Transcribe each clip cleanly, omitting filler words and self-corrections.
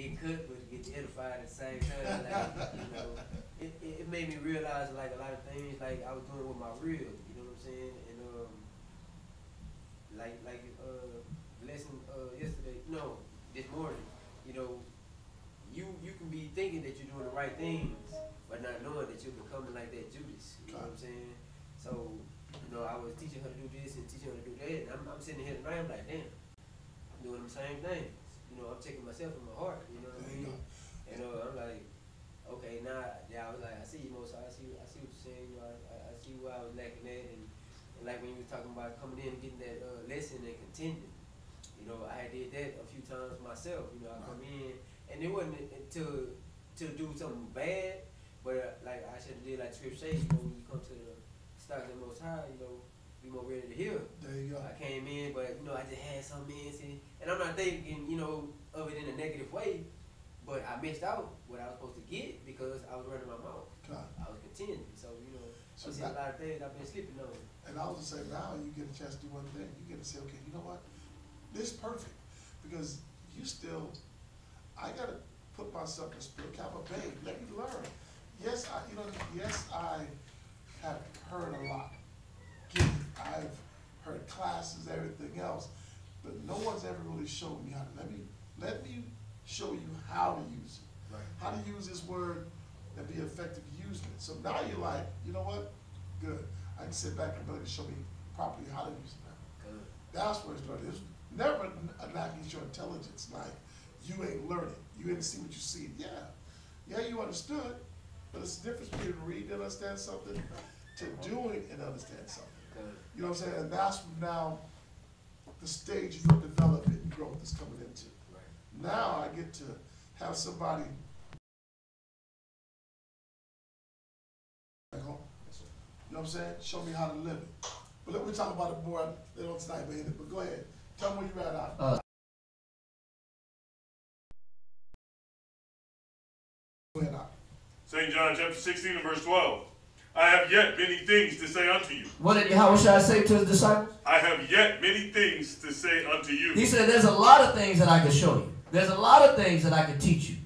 get cut, but get edified at the same time. Like, you know, it made me realize like a lot of things like I was doing with my reel. You know what I'm saying? And lesson yesterday, no, this morning. You know, you can be thinking that you're doing the right things, but not knowing that you're becoming like that Judas. You know what I'm saying? So, you know, I was teaching her to do this and teaching her to do that. And I'm sitting here tonight, I'm like, damn, I'm doing the same things. You know, I'm checking myself in my heart. You know what I mean? And I'm like, okay, now I was like, I see you, Most High. I see what you're saying. You know, I see where I was lacking at, and like when you was talking about coming in and getting that lesson and contending. You know, I did that a few times myself. You know, I come in, and it wasn't to do something bad, but like I should have did like Scripture says. You know, when you come to the stocks of the Most High, you know, be more ready to hear. There you go. I came in, but you know, I just had something in, see, and I'm not thinking, you know, of it in a negative way, but I missed out what I was supposed to get because I was running my mouth. I was contending, so you know, so a lot of things I've been sleeping on. And I was just saying, now you get a chance to do one thing. You get to say, okay, you know what? This is perfect because you still. I gotta put myself in spirit. I'm a babe. Let me learn. Yes, I have heard a lot. I've heard classes, everything else, but no one's ever really showed me how to. Let me show you how to use it. Right. How to use this word and be effective using it. So now you're like, you know what? Good. I can sit back and really show me properly how to use it now. Good. That's where it's learning. It's never knocking your intelligence. Like you ain't learning. You didn't see what you see. Yeah, you understood, but it's the difference between reading and understand something to doing and understand something. You know what I'm saying? And that's now the stage of your development and growth is coming into. Right. Now I get to have somebody at home. You know what I'm saying? Show me how to live it. But let me talk about it more later on tonight, but go ahead. Tell me where you're at out. Go ahead out. St. John chapter 16 and verse 12. I have yet many things to say unto you. What did Yahushua say to his disciples? I have yet many things to say unto you. He said there's a lot of things that I can show you. There's a lot of things that I can teach you.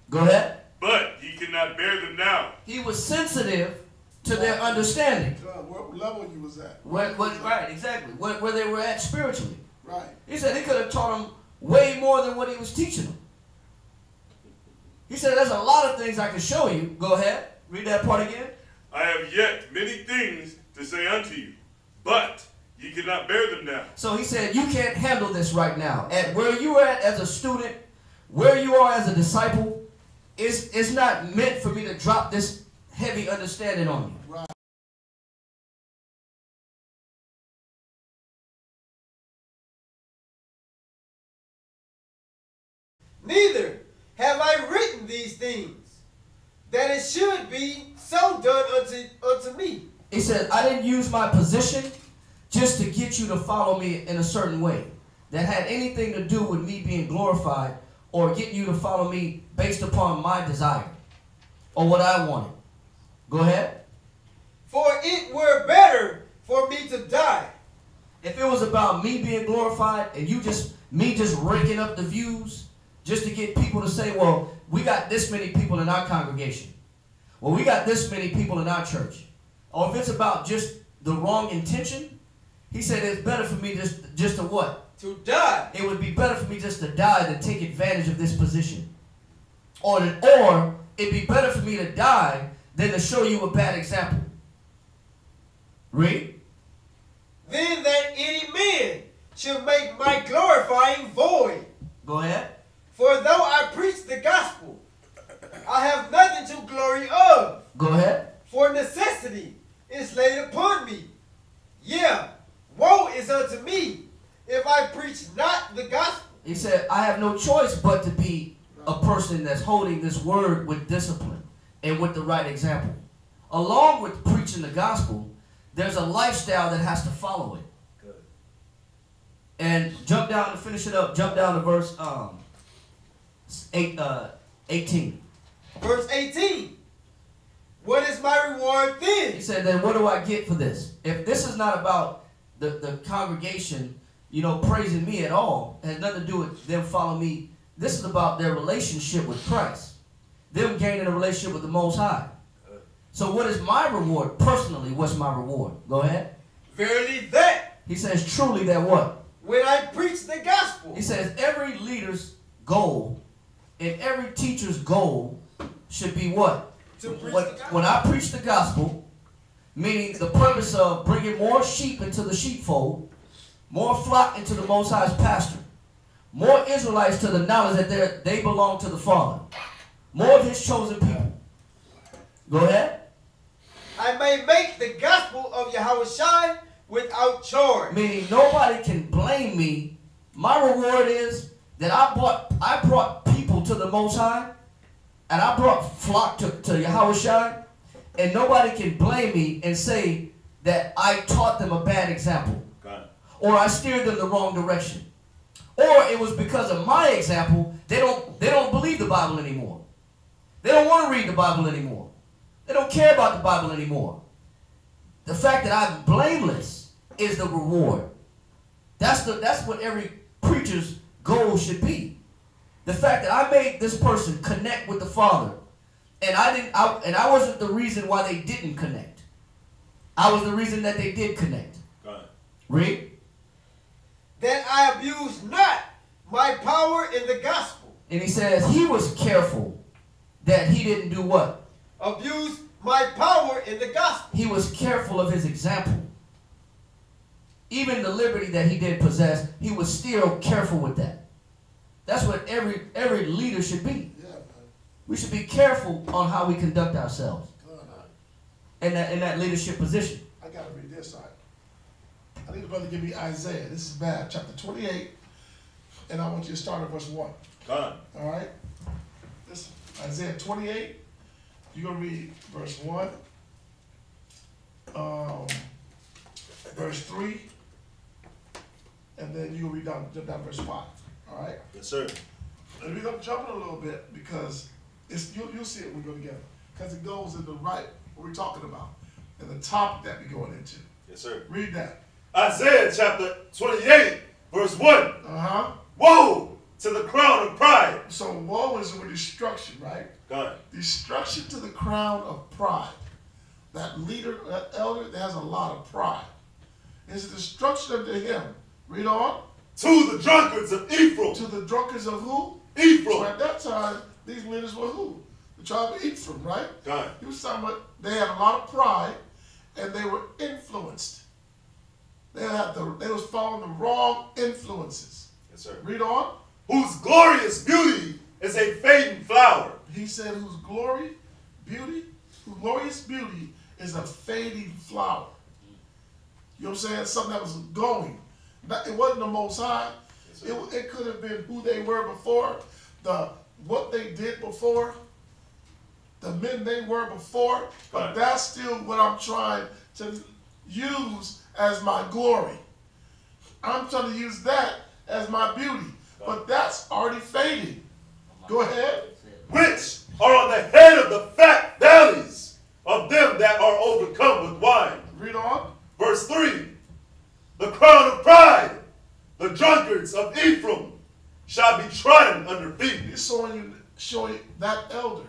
Go ahead. But ye cannot bear them now. He was sensitive to their understanding. What level you was at? Right, exactly. Where they were at spiritually. Right. He said he could have taught them way more than what he was teaching them. He said there's a lot of things I can show you. Go ahead. Read that part again. I have yet many things to say unto you, but ye cannot bear them now. So he said you can't handle this right now. At where you are at as a student, where you are as a disciple, it's not meant for me to drop this heavy understanding on you. Right. Neither have I written these things, that it should be so done unto me. He said, I didn't use my position just to get you to follow me in a certain way that had anything to do with me being glorified or getting you to follow me based upon my desire or what I wanted. Go ahead. For it were better for me to die. If it was about me being glorified and me just raking up the views just to get people to say, well, we got this many people in our congregation. Well, we got this many people in our church. Or if it's about just the wrong intention, he said it's better for me just to what? To die. It would be better for me just to die than take advantage of this position. Or it'd be better for me to die than to show you a bad example. Read. Then that any man should make my glorifying void. Go ahead. For though I preach the gospel, I have nothing to glory of. Go ahead. For necessity is laid upon me. Yeah, woe is unto me if I preach not the gospel. He said, I have no choice but to be a person that's holding this word with discipline and with the right example. Along with preaching the gospel, there's a lifestyle that has to follow it. Good. And jump down to finish it up. Jump down to verse 18. Verse 18. What is my reward then? He said, then what do I get for this? If this is not about the congregation, praising me at all, it has nothing to do with them following me. This is about their relationship with Christ. Them gaining a relationship with the Most High. So what is my reward? Personally, what's my reward? Go ahead. Verily that. He says, truly that what? When I preach the gospel. He says, every leader's goal and every teacher's goal should be what? To preach the gospel. When I preach the gospel, meaning the purpose of bringing more sheep into the sheepfold, more flock into the Most High's pasture, more Israelites to the knowledge that they belong to the Father, more of His chosen people. Go ahead. I may make the gospel of Yahushua without charge. Meaning nobody can blame me. My reward is that I brought people to the Most High, and I brought flock to Yahushua, and nobody can blame me and say that I taught them a bad example, or I steered them the wrong direction, or it was because of my example they don't believe the Bible anymore. They don't want to read the Bible anymore. They don't care about the Bible anymore. The fact that I'm blameless is the reward. That's what every preacher's goal should be. The fact that I made this person connect with the Father, and I wasn't the reason why they didn't connect. I was the reason that they did connect. Read. That I abuse not my power in the gospel. And he says he was careful that he didn't do what? Abuse my power in the gospel. He was careful of his example. Even the liberty that he did possess, he was still careful with that. That's what every leader should be. Yeah, man. We should be careful on how we conduct ourselves in that leadership position. I got to read this side. I need the brother to give me Isaiah. This is bad. Chapter 28. And I want you to start at verse 1. All right? This Isaiah 28. You're going to read verse 1. Verse 3. And then you'll read jump down to verse 5. All right? Yes, sir. And we're going to jump in a little bit because you'll see it when we go together. Because it goes in the right, what we're talking about, and the topic that we're going into. Yes, sir. Read that. Isaiah chapter 28, verse 1. Uh-huh. Woe to the crown of pride. So woe is with destruction, right? God. Destruction to the crown of pride. That leader, that elder that has a lot of pride. It's destruction unto him. Read on. To the drunkards of Ephraim. To the drunkards of who? Ephraim. So at that time, these leaders were who? The tribe of Ephraim, right? God. He was talking about they had a lot of pride and they were influenced. They was following the wrong influences. Yes, sir. Read on. Whose glorious beauty is a fading flower. He said whose glorious beauty is a fading flower. You know what I'm saying? Something that was going. It wasn't the Most High. Yes, it could have been who they were before, what they did before, the men they were before. But that's still what I'm trying to use as my glory. I'm trying to use that as my beauty. But that's already fading. Go ahead. Which are on the head of the fat valleys of them that are overcome with wine. Read on. Verse 3. The crown of pride, the drunkards of Ephraim, shall be trodden under feet. He's showing you that elder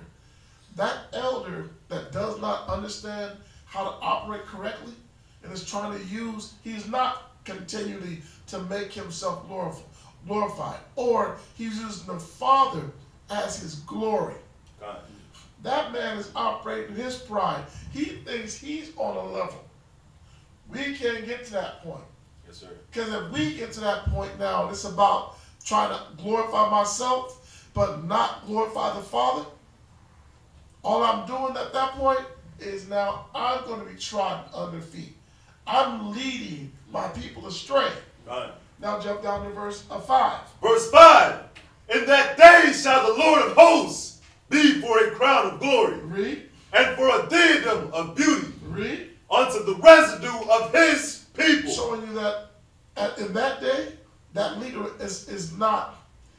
that does not understand how to operate correctly and is trying to use, he's not continually to make himself glorified, or he's using the Father as his glory. God. That man is operating his pride. He thinks he's on a level. We can't get to that point. Yes, sir. Because if we get to that point now, it's about trying to glorify myself, but not glorify the Father. All I'm doing at that point is now I'm going to be trodden under feet. I'm leading my people astray. Right. Now jump down to verse 5. Verse 5. In that day shall the Lord of hosts be for a crown of glory. Read. And for a diadem of beauty. Read. Unto the residue of his people. Showing you that in that day, that leader is not,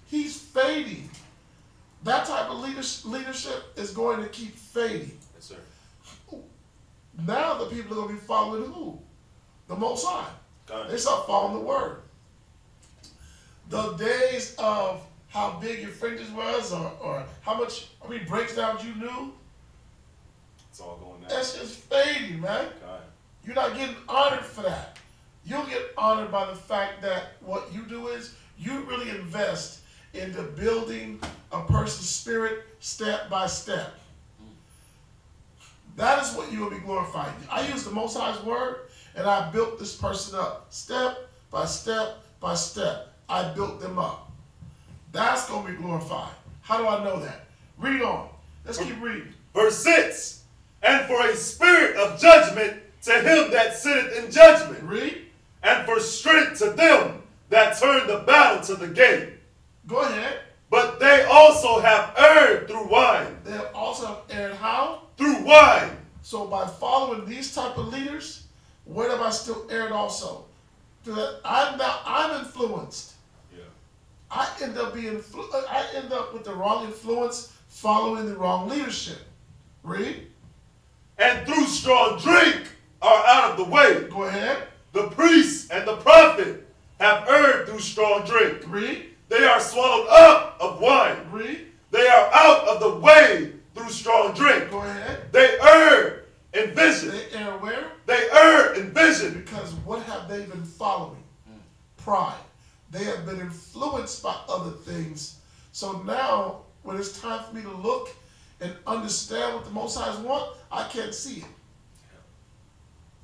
he's fading. That type of leadership is going to keep fading. Yes, sir. Now the people are going to be following who? The Most High. God. They start following the word. The days of how big your fringes was or how many breakdowns you knew. It's all going down. That's just fading, man. God. You're not getting honored for that. You'll get honored by the fact that what you do is you really invest into building a person's spirit step by step. That is what you will be glorified. I use the Most High's word, and I built this person up step by step by step. I built them up. That's going to be glorified. How do I know that? Read on. Let's keep reading. Verse 6. And for a spirit of judgment to him that sitteth in judgment. Read. And for strength to them that turn the battle to the gate. Go ahead. But they also have erred through wine. They have also erred how? Through wine. So by following these type of leaders, where have I still erred also? I'm influenced. Yeah. I end up with the wrong influence, following the wrong leadership. Read. And through strong drink are out of the way. Go ahead. The priest and the prophet have erred through strong drink. Read. They are swallowed up of wine. Read. They are out of the way through strong drink. Go ahead. They err in vision. They err where? They err in vision. Because what have they been following? Pride. They have been influenced by other things. So now, when it's time for me to look and understand what the Most High's want, I can't see it.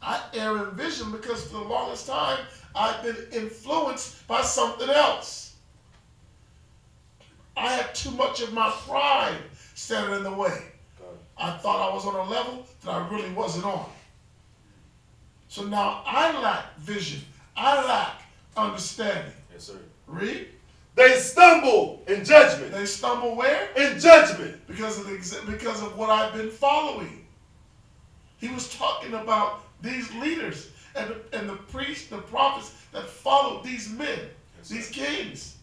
I err in vision because for the longest time, I've been influenced by something else. I had too much of my pride standing in the way. I thought I was on a level that I really wasn't on. So now I lack vision. I lack understanding. Yes, sir. Read. They stumble in judgment. They stumble where? In judgment. Because of what I've been following. He was talking about these leaders and the priests, the prophets that followed these men, yes, these kings.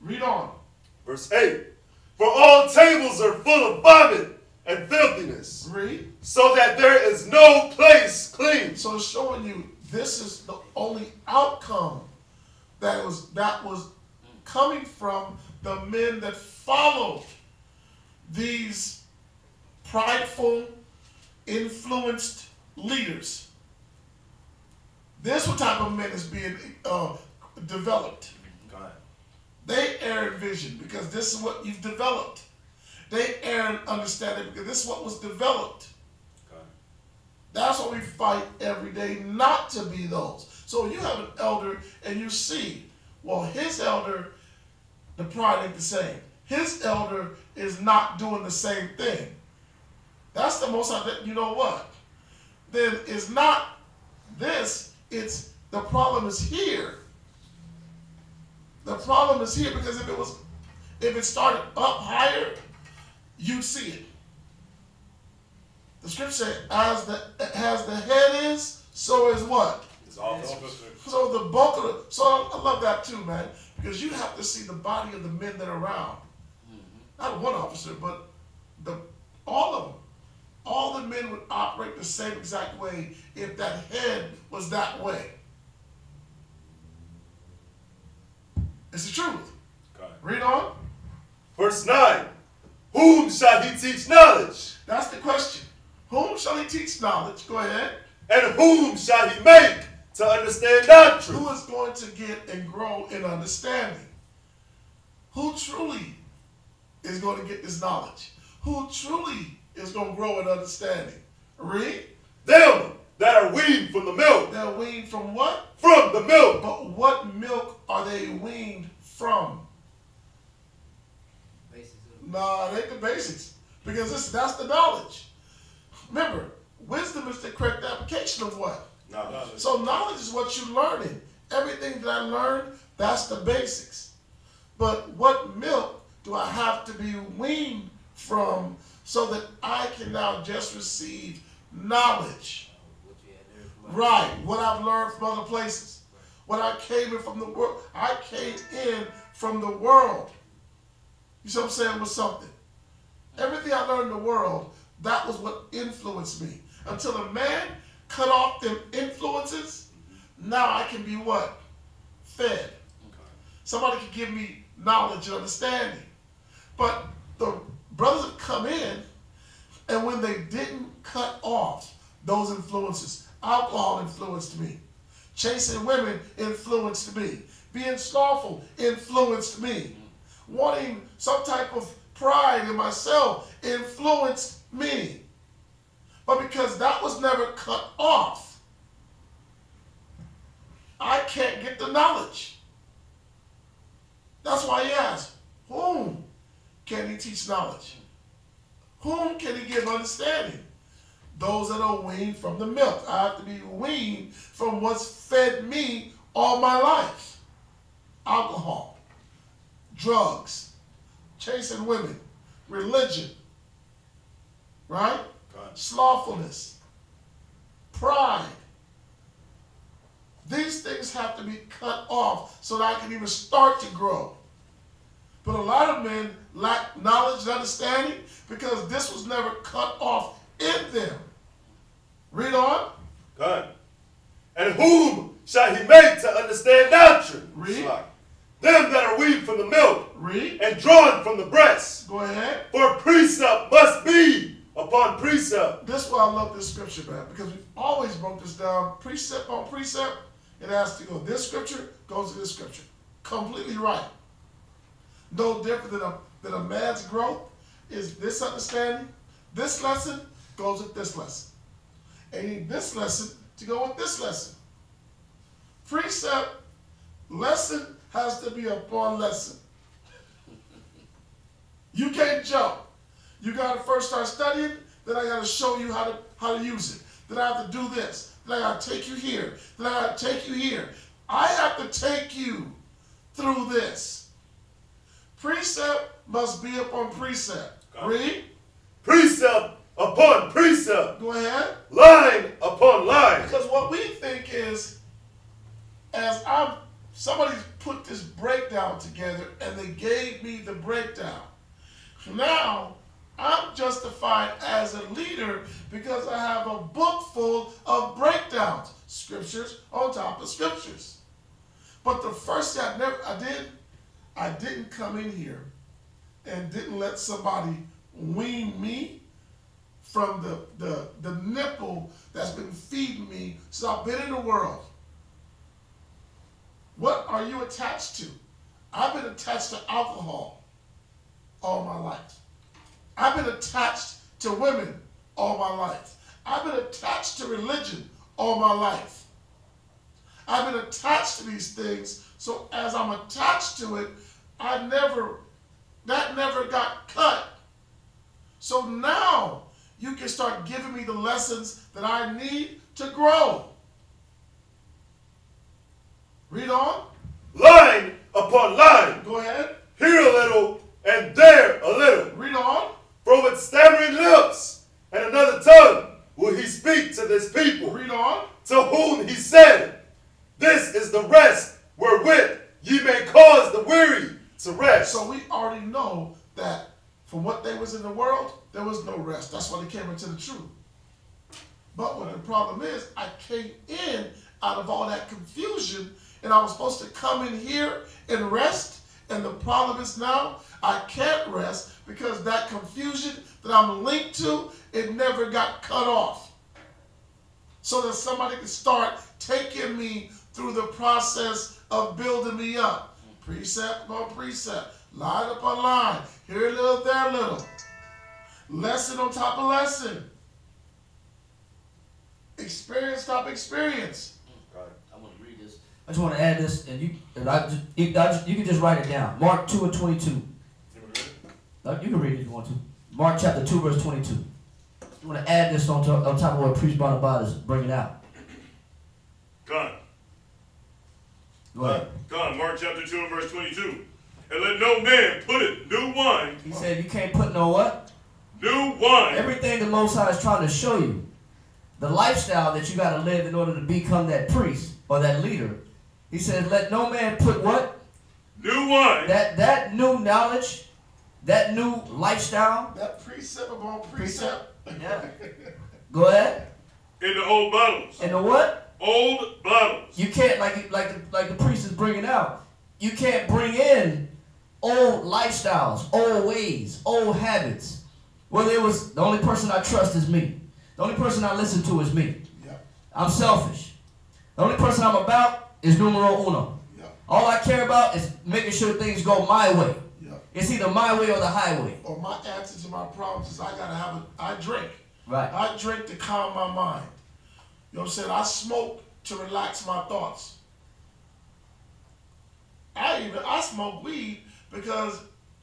Read on. Verse 8. For all tables are full of vomit and filthiness. Read. So that there is no place clean. So it's showing you this is the only outcome that was coming from the men that followed these prideful, influenced leaders. This what type of men is being developed. God. They err in vision because this is what you've developed. They err in understanding because this is what was developed. God. That's why we fight every day not to be those. So you have an elder and you see, well, his elder, the pride ain't the same. His elder is not doing the same thing. That's the most, you know what? Then it's not this, it's the problem is here. The problem is here because if it started up higher, you'd see it. The scripture says, as the head is, so is what? It's all So the bulk of the, so I love that too, man, because you have to see the body of the men that are around. Not one officer, but all of them. All the men would operate the same exact way if that head was that way. It's the truth. God. Read on. Verse 9. Whom shall he teach knowledge? That's the question. Whom shall he teach knowledge? Go ahead. And whom shall he make to understand doctrine? Who is going to get and grow in understanding? Who truly is going to get this knowledge? Who truly is going to grow in understanding? Read. Them that are weaned from the milk. They're weaned from what? From the milk. But what milk are they weaned from? Nah, it ain't the basics. Because that's the knowledge. Remember, wisdom is the correct application of what? Knowledge. So knowledge is what you're learning. Everything that I learned, that's the basics. But what milk do I have to be weaned from so that I can now just receive knowledge? Right, what I've learned from other places. When I came in from the world, I came in from the world. You see what I'm saying? With something. Everything I learned in the world, that was what influenced me. Until a man cut off them influences, now I can be what? Fed. somebody can give me knowledge and understanding. But the brothers have come in, and when they didn't cut off those influences, alcohol influenced me. Chasing women influenced me. Being slothful influenced me. Wanting some type of pride in myself influenced me. But because that was never cut off, I can't get the knowledge. That's why he asked, whom can he teach knowledge? Whom can he give understanding? Those that are weaned from the milk. I have to be weaned from what's fed me all my life. Alcohol, drugs, chasing women, religion, right? God. Slothfulness, pride. These things have to be cut off so that I can even start to grow. But a lot of men lack knowledge and understanding because this was never cut off in them. Read on. God. And whom shall he make to understand doctrine? Read. Them that are weaned from the milk. Read. And drawn from the breast. Go ahead. For precept must be upon precept. This is why I love this scripture, man, because we've always broke this down precept on precept. It has to go. This scripture goes to this scripture. Completely right. No different than a man's growth is this understanding. This lesson goes with this lesson. And you need this lesson to go with this lesson. Precept, lesson has to be upon lesson. You can't jump. You got to first start studying, then I got to show you how to use it. Then I have to do this. Then I got to take you here. Then I got to take you here. I have to take you through this. Precept must be upon precept. Read. Precept upon precept. Go ahead. Line upon line. Because what we think is, somebody put this breakdown together and they gave me the breakdown. Now, I'm justified as a leader because I have a book full of breakdowns. Scriptures on top of scriptures. But the first thing I didn't come in here and didn't let somebody wean me from the nipple that's been feeding me since I've been in the world. What are you attached to? I've been attached to alcohol all my life. I've been attached to women all my life. I've been attached to religion all my life. I've been attached to these things, so as I'm attached to it, that never got cut. So now you can start giving me the lessons that I need to grow. Read on. Line upon line. Go ahead. Here a little and there a little. Read on. For with stammering lips and another tongue will he speak to this people. Read on. To whom he said, this is the rest wherewith ye may cause the weary to rest. So we already know that from what they was in the world, there was no rest. That's why they came into the truth. But what the problem is, I came in out of all that confusion, and I was supposed to come in here and rest, and the problem is now I can't rest because that confusion that I'm linked to, it never got cut off. So that somebody can start taking me through the process of building me up. Precept upon precept, line upon line, here a little, there a little. Lesson on top of lesson. Experience top experience. I want to read this. I just want to add this, and you can just write it down. Mark 2 and 22. You can read it if you want to. Mark chapter 2, verse 22. You want to add this on top of what Priest Barnabas is bringing out. Gone. Go ahead. Gone. Mark chapter 2 and verse 22. And let no man put it new wine. He said you can't put no what? New wine. Everything the Most High is trying to show you. The lifestyle that you got to live in order to become that priest or that leader. He said, let no man put what? New wine. That new knowledge, that new lifestyle. That precept upon precept. Yeah. Go ahead. In the old bottles. In the what? Old bottles. You can't, like the priest is bringing out. you can't bring in old lifestyles, old ways, old habits. Whether it was the only person I trust is me. The only person I listen to is me. Yep. I'm selfish. The only person I'm about is numero uno. Yep. All I care about is making sure things go my way. Yep. It's either my way or the highway. Or my answer to my problems is I drink. Right. I drink to calm my mind. You know what I'm saying? I smoke to relax my thoughts. I smoke weed because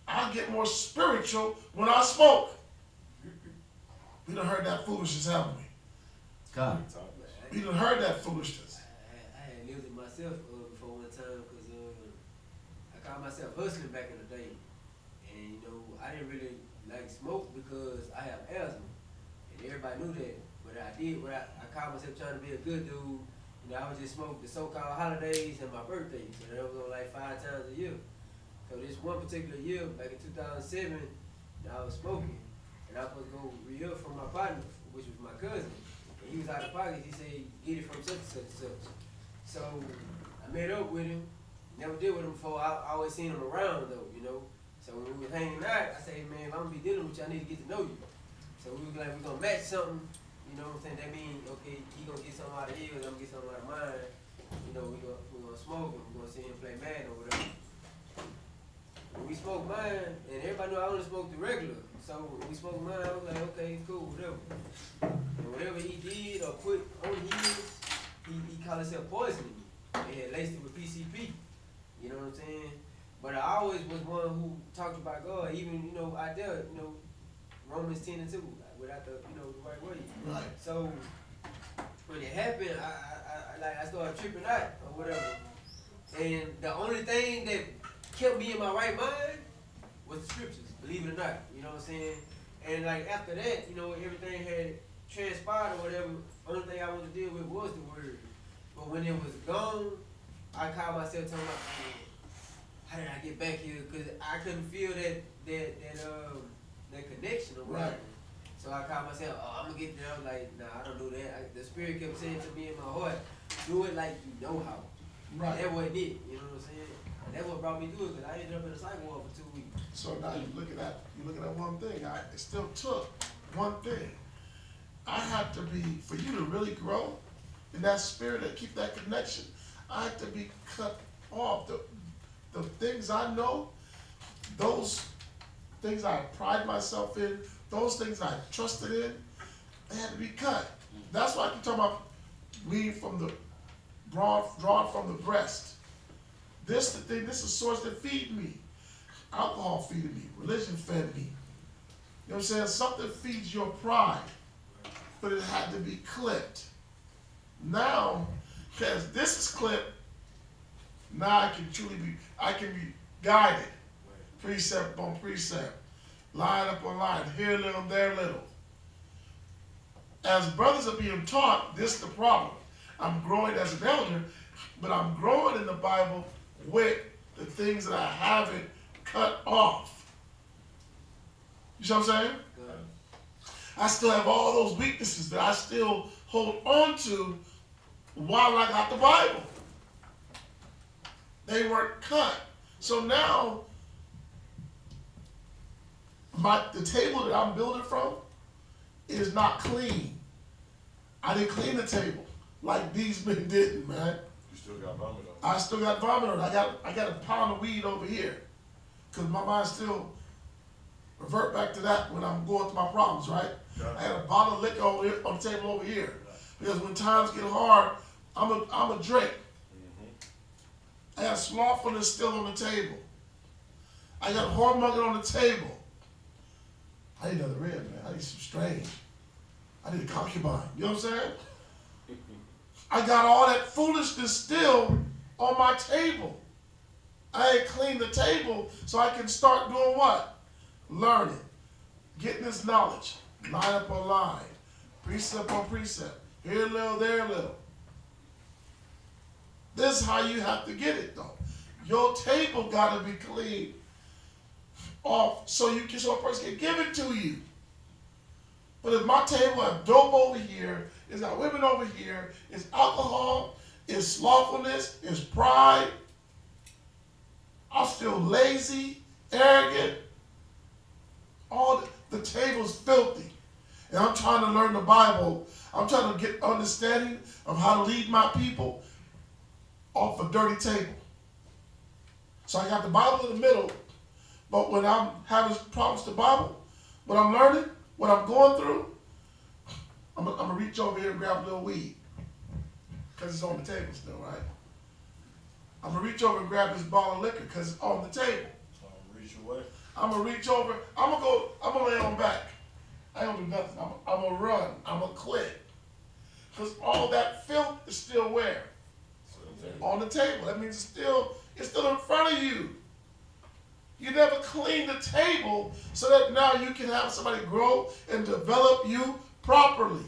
I get more spiritual when I smoke. We done heard that foolishness, haven't we? God. We done heard that foolishness. I had lived it myself before one time because I called myself hustling back in the day. And, you know, I didn't really like smoke because I have asthma. And everybody knew that. But I did what I called myself trying to be a good dude. You know, I would just smoke the so-called holidays and my birthday. So that was on like 5 times a year. So this one particular year, back in 2007, I was smoking. And I was supposed to go re-up from my partner, which was my cousin. And he was out of pocket. He said, get it from such and such and such. So I met up with him. Never did with him before. I always seen him around though, you know. So when we was hanging out, I said, man, if I'm gonna be dealing with you, I need to get to know you. So we was like, we're gonna match something. You know what I'm saying? That means, okay, he gonna get something out of his, I'm gonna get something out of mine. You know, we're gonna smoke and we're gonna see him play Madden or whatever. When we smoked mine, and everybody knew I only smoked the regular. So when we smoked mine, I was like, okay, cool, whatever. And whatever he did or put on his, he called himself poisoning me. And had laced it with PCP. You know what I'm saying? But I always was one who talked about God, even, you know, out there, you know, Romans 10 and 2, without the, you know, the right way. Right. So when it happened, I started tripping out or whatever. And the only thing that kept me in my right mind was the scriptures, believe it or not. You know what I'm saying? And like after that, you know, everything had transpired or whatever. Only thing I wanted to deal with was the word. But when it was gone, I called myself talking about, man, how did I get back here? Because I couldn't feel that connection or whatever. Right. So I called myself, oh, I'm gonna get there. I was like, nah, I don't do that. The spirit kept saying to me in my heart, do it like you know how. Right. That what it did, you know what I'm saying? And that's what brought me through it, because I ended up in a psych ward for 2 weeks. So now you look at that. You look at that one thing. It still took one thing. I had to be, for you to really grow in that spirit and keep that connection, I had to be cut off. The things I know, those things I pride myself in, those things I trusted in, they had to be cut. That's why I keep talking about weed from the drawn from the breast. This the thing. This is a source that feed me. Alcohol feeded me. Religion fed me. You know what I'm saying? Something feeds your pride, but it had to be clipped. Now, because this is clipped, now I can be guided, precept on precept, line up on line, here a little, there a little. As brothers are being taught, this is the problem. I'm growing as an elder, but I'm growing in the Bible with the things that I haven't cut off. You see what I'm saying? Good. I still have all those weaknesses that I still hold on to while I got the Bible. They weren't cut. So now, the table that I'm building from is not clean. I didn't clean the table like these men didn't, man. You still got vomit on. I still got vomit on it. I got a pound of weed over here. Because my mind still revert back to that when I'm going through my problems, right? Yeah. I had a bottle of liquor over here, on the table over here. Because when times get hard, I'm a drink. I got slothfulness still on the table. I got whoremonger on the table. I need another rib, man. I need some strange. I need a concubine. You know what I'm saying? I got all that foolishness still on my table. I ain't cleaned the table so I can start doing what? Learning. Getting this knowledge. Line up on line. Precept on precept. Here a little, there a little. This is how you have to get it, though. Your table got to be cleaned off so a person can give it to you. But if my table has dope over here, it's got women over here, it's alcohol, it's slothfulness, it's pride, I'm still lazy, arrogant. All the table's filthy. And I'm trying to learn the Bible. I'm trying to get understanding of how to lead my people off a dirty table. So I got the Bible in the middle, but when I'm having problems with the Bible, what I'm learning, what I'm going through, I'm going to reach over here and grab a little weed because it's on the table still, right? I'm going to reach over and grab this bottle of liquor because it's on the table. Reach away. I'm going to reach over. I'm going to lay on back. I ain't going to do nothing. I'm going to run. I'm going to quit. Because all that filth is still where? On the table. That means it's still in front of you. You never clean the table so that now you can have somebody grow and develop you properly.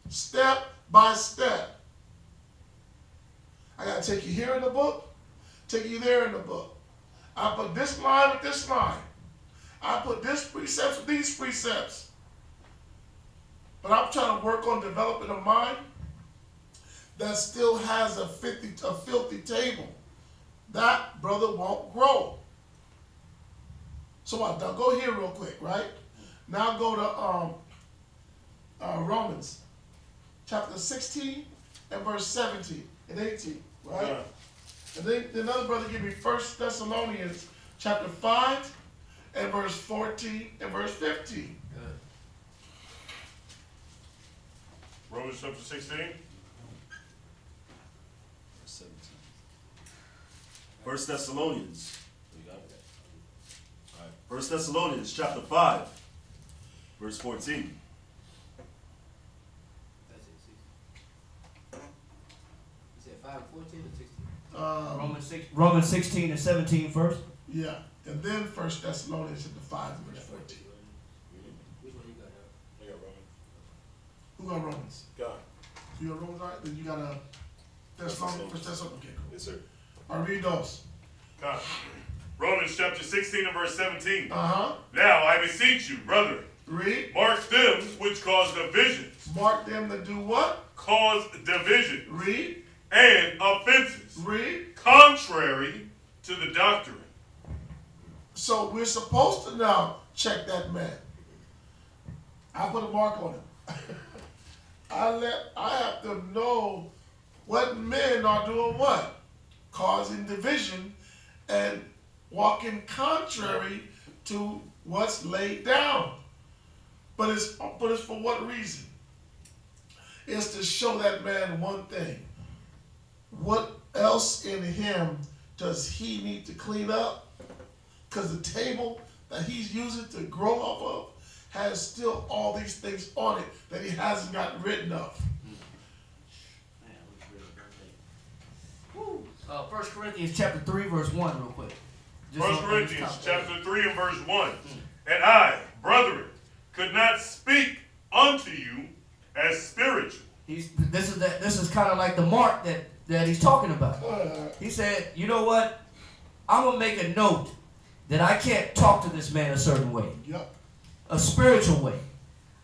Step by step. I got to take you here in the book, take you there in the book. I put this line with this line. I put this precepts with these precepts. But I'm trying to work on developing a mind that still has a filthy table. That brother won't grow. So what? Now go here real quick, right? Now go to Romans chapter 16 and verse 17 and 18, right? Yeah. And then another brother give me 1 Thessalonians chapter 5 and verse 14 and verse 15. Romans chapter 16. 1 Thessalonians. All right. 1 Thessalonians chapter 5, verse 14. That's it, 16. You said 5 and 14 or 16? Romans 16 and 17 first. Yeah, and then 1 Thessalonians chapter 5 and verse 14. Which one you got out? I got Romans. Who got Romans? God. You got Romans, right? Then you got a Thessalonians. 1 Thessalonians. Okay, cool. Yes, sir. I read those. God. Romans chapter 16 and verse 17. Uh-huh. Now I beseech you, brethren, Read. mark them which cause divisions. Mark them that do what? Cause divisions. Read. And offenses. Read. Contrary to the doctrine. So we're supposed to now check that man. I put a mark on him. I have to know what men are doing what? Causing division and walking contrary to what's laid down. But it's for what reason? It's to show that man one thing. What else in him does he need to clean up? Because the table that he's using to grow off of has still all these things on it that he hasn't gotten rid of. 1 Corinthians chapter 3 verse 1 real quick. 1 Corinthians chapter 3 and verse 1. And I, brethren, could not speak unto you as spiritual. This is kind of like the mark that he's talking about. He said, you know what? I'm going to make a note that I can't talk to this man a certain way. Yep. A spiritual way.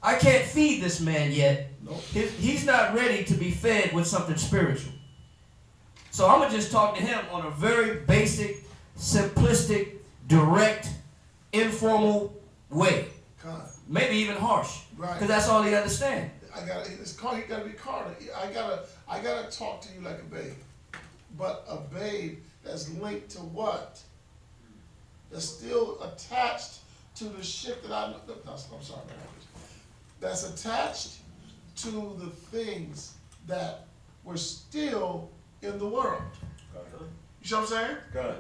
I can't feed this man yet. Nope. He's not ready to be fed with something spiritual. So I'm going to just talk to him on a very basic, simplistic, direct, informal way. Maybe even harsh. Right. Because that's all he understands. He got to be carnal. I gotta talk to you like a babe. But a babe that's linked to what? That's still attached to the shit that I'm sorry, that's attached to the things that were still in the world. You see what I'm saying? God.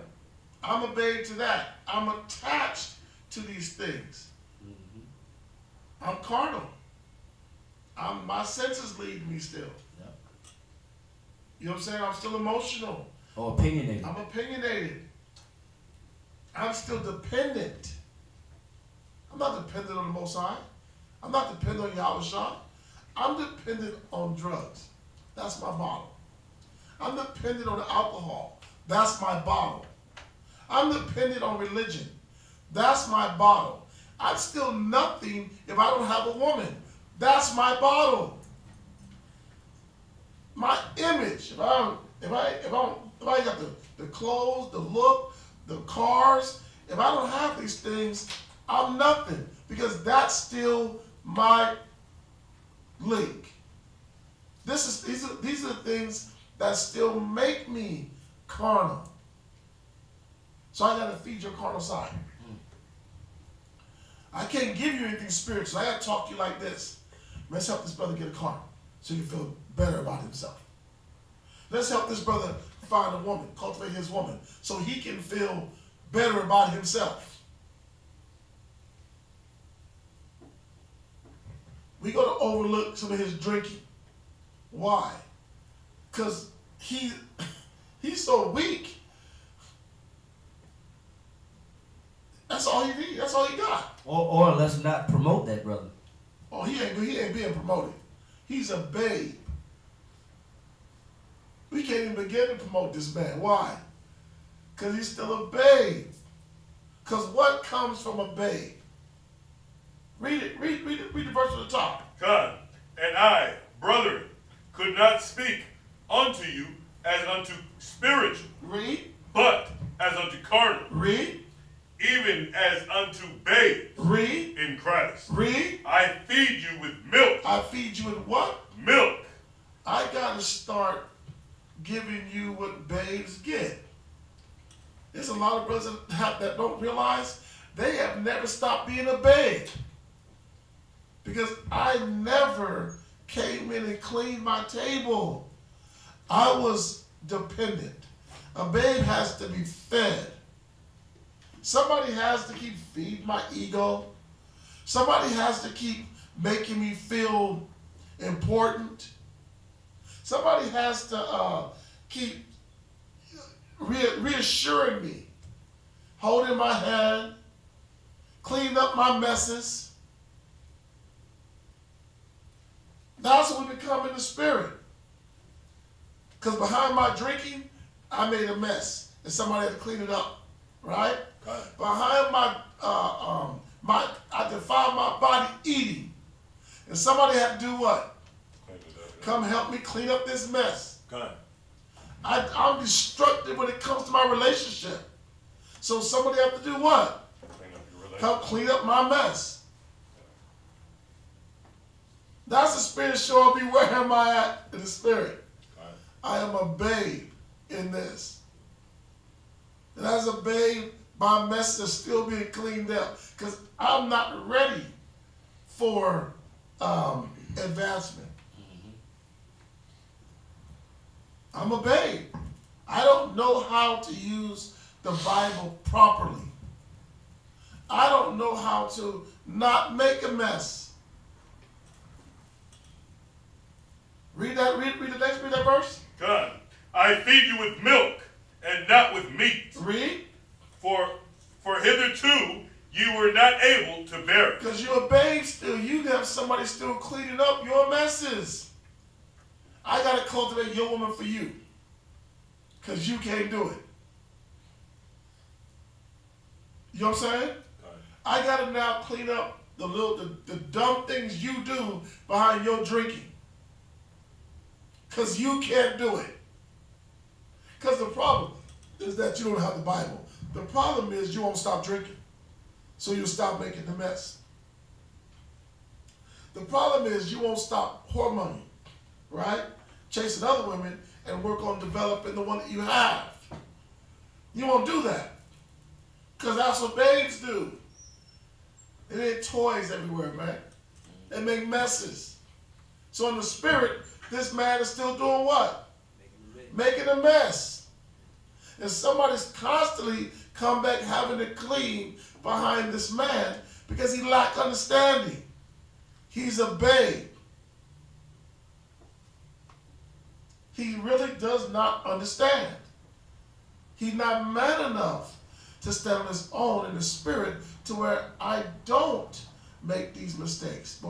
I'm a babe to that. I'm attached to these things. I'm carnal. My senses lead me still. Yep. You know what I'm saying? I'm still emotional. Oh, opinionated. I'm opinionated. I'm still dependent. I'm not dependent on the Most High. I'm not dependent on Yahushua. I'm dependent on drugs. That's my bottle. I'm dependent on alcohol. That's my bottle. I'm dependent on religion. That's my bottle. I'm still nothing if I don't have a woman. That's my bottle. My image. If I got the clothes, the look, the cars. If I don't have these things, I'm nothing, because that's still my link. These are the things that still make me carnal. So I gotta feed your carnal side. I can't give you anything spiritual. I gotta talk to you like this. Let's help this brother get a car so he can feel better about himself. Let's help this brother find a woman, cultivate his woman, so he can feel better about himself. We're going to overlook some of his drinking. Why? Because he's so weak. That's all he needs. That's all he got. Or let's not promote that brother. Oh, he ain't being promoted. He's a babe. We can't even begin to promote this man. Why? Because he's still a babe. Because what comes from a babe? Read it. Read the verse at the top. God, and I, brethren, could not speak unto you as unto spiritual, Read. but as unto carnal, Read. even as unto babes Read. in Christ. Read. I feed you with milk. I feed you with what? Milk. I got to start giving you what babes get. There's a lot of brothers that don't realize they have never stopped being a babe. Because I never came in and cleaned my table. I was dependent. A babe has to be fed. Somebody has to keep feeding my ego. Somebody has to keep making me feel important. Somebody has to keep reassuring me, holding my hand, cleaning up my messes. That's what we become in the spirit. Because behind my drinking, I made a mess, and somebody had to clean it up, right? Behind my, I defiled my body eating, and somebody had to do what? Come help me clean up this mess. I'm destructive when it comes to my relationship. So somebody have to do what? Help clean up my mess. That's the spirit showing me where am I at in the spirit. I am a babe in this. And as a babe, my mess is still being cleaned up because I'm not ready for advancement. I'm a babe. I don't know how to use the Bible properly. I don't know how to not make a mess. Read that verse. God, I feed you with milk and not with meat. Read. For hitherto you were not able to bear it. Because you're a babe still. You have somebody still cleaning up your messes. I got to cultivate your woman for you. Because you can't do it. You know what I'm saying? I got to now clean up the dumb things you do behind your drinking. Because you can't do it. Because the problem is that you don't have the Bible. The problem is you won't stop drinking. So you'll stop making the mess. The problem is you won't stop whoremoning, right? Chasing other women and work on developing the one that you have. You won't do that. Because that's what babes do. They make toys everywhere, man. They make messes. So in the spirit, this man is still doing what? Making a mess. And somebody's constantly come back having to clean behind this man because he lacked understanding. He's a babe. He really does not understand. He's not man enough to stand on his own in the spirit to where I don't make these mistakes.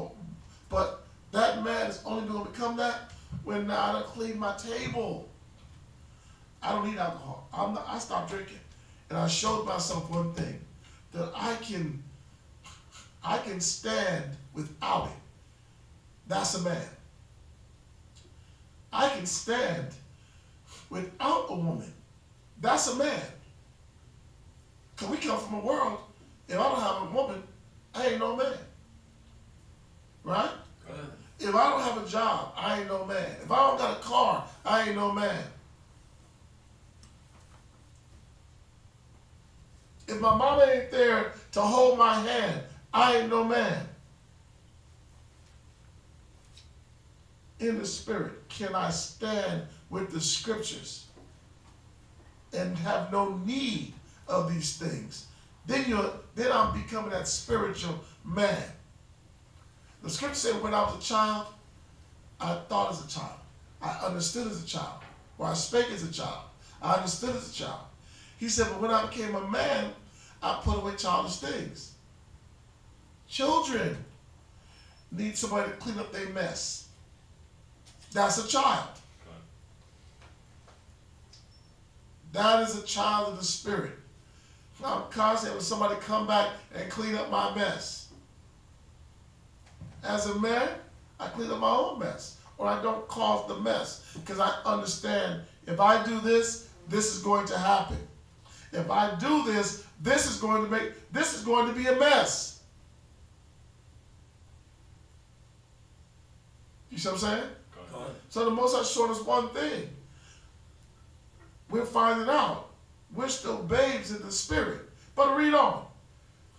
But that man is only going to become that when I don't clean my table. I don't need alcohol. I stopped drinking. And I showed myself one thing, that I can stand without it. That's a man. I can stand without a woman. That's a man. Because we come from a world, if I don't have a woman, I ain't no man. Right? If I don't have a job, I ain't no man. If I don't got a car, I ain't no man. If my mama ain't there to hold my hand, I ain't no man. In the spirit, can I stand with the scriptures and have no need of these things? Then I'm becoming that spiritual man. The scripture said when I was a child, I thought as a child. I understood as a child. Or I spake as a child. I understood as a child. He said, but when I became a man, I put away childish things. Children need somebody to clean up their mess. That's a child. That is a child of the spirit. I'm constantly having somebody come back and clean up my mess. As a man, I clean up my own mess. Or I don't cause the mess. Because I understand if I do this, this is going to happen. If I do this, this is going to be a mess. You see what I'm saying? So the Most High showed us one thing. We're finding out. We're still babes in the spirit. But read on.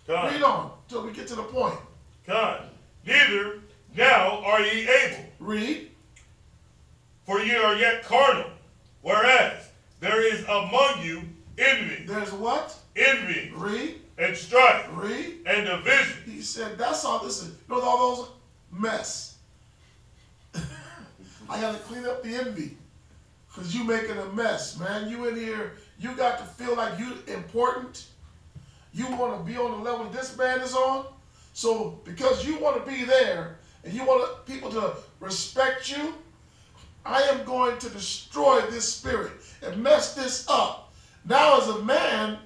God. Read on till we get to the point. God, neither now are ye able. Read. For ye are yet carnal, whereas there is among you envy. There's what? Envy. Read. And strife. Read. And division. He said, that's all this is. You know all those? Mess. I got to clean up the envy. Because you making a mess, man. You in here, you got to feel like you important. You want to be on the level this man is on. So because you want to be there and you want people to respect you, I am going to destroy this spirit and mess this up. Now as a man,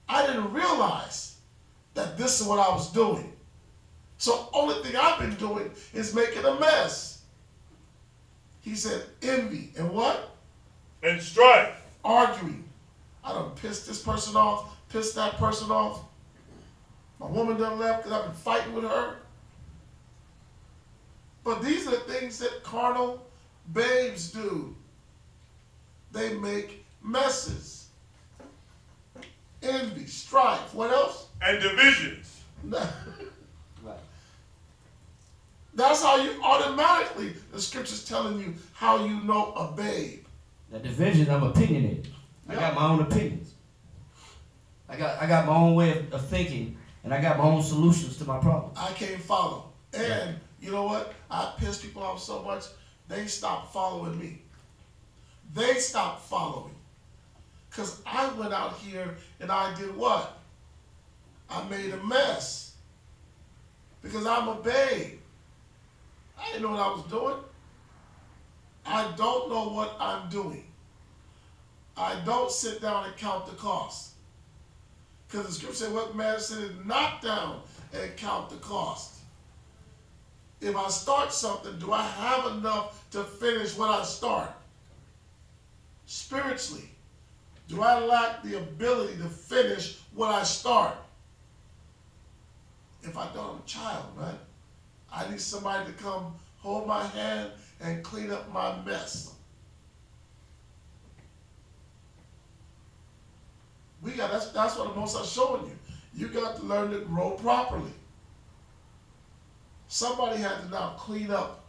I didn't realize that this is what I was doing. So only thing I've been doing is making a mess. He said envy and what? And strife. Arguing. I done pissed this person off, pissed that person off. My woman done left because I've been fighting with her. But these are the things that carnal babes do. They make messes. Envy, strife, what else? And divisions. Right. That's how you automatically, the scripture's telling you how you know a babe. The division, I'm opinionated. I got my own opinions. I got my own way of thinking, and I got my own solutions to my problems. I can't follow. And you know what? I piss people off so much, they stop following me. They stop following. Because I went out here and I did what? I made a mess. Because I'm a babe. I didn't know what I was doing. I don't know what I'm doing. I don't sit down and count the cost. Because the scripture said, what man said, knock down and count the cost. If I start something, do I have enough to finish what I start? Spiritually, do I lack the ability to finish what I start? If I don't, I'm a child, man. I need somebody to come hold my hand and clean up my mess. That's what the Most High is showing you. You got to learn to grow properly. Somebody had to now clean up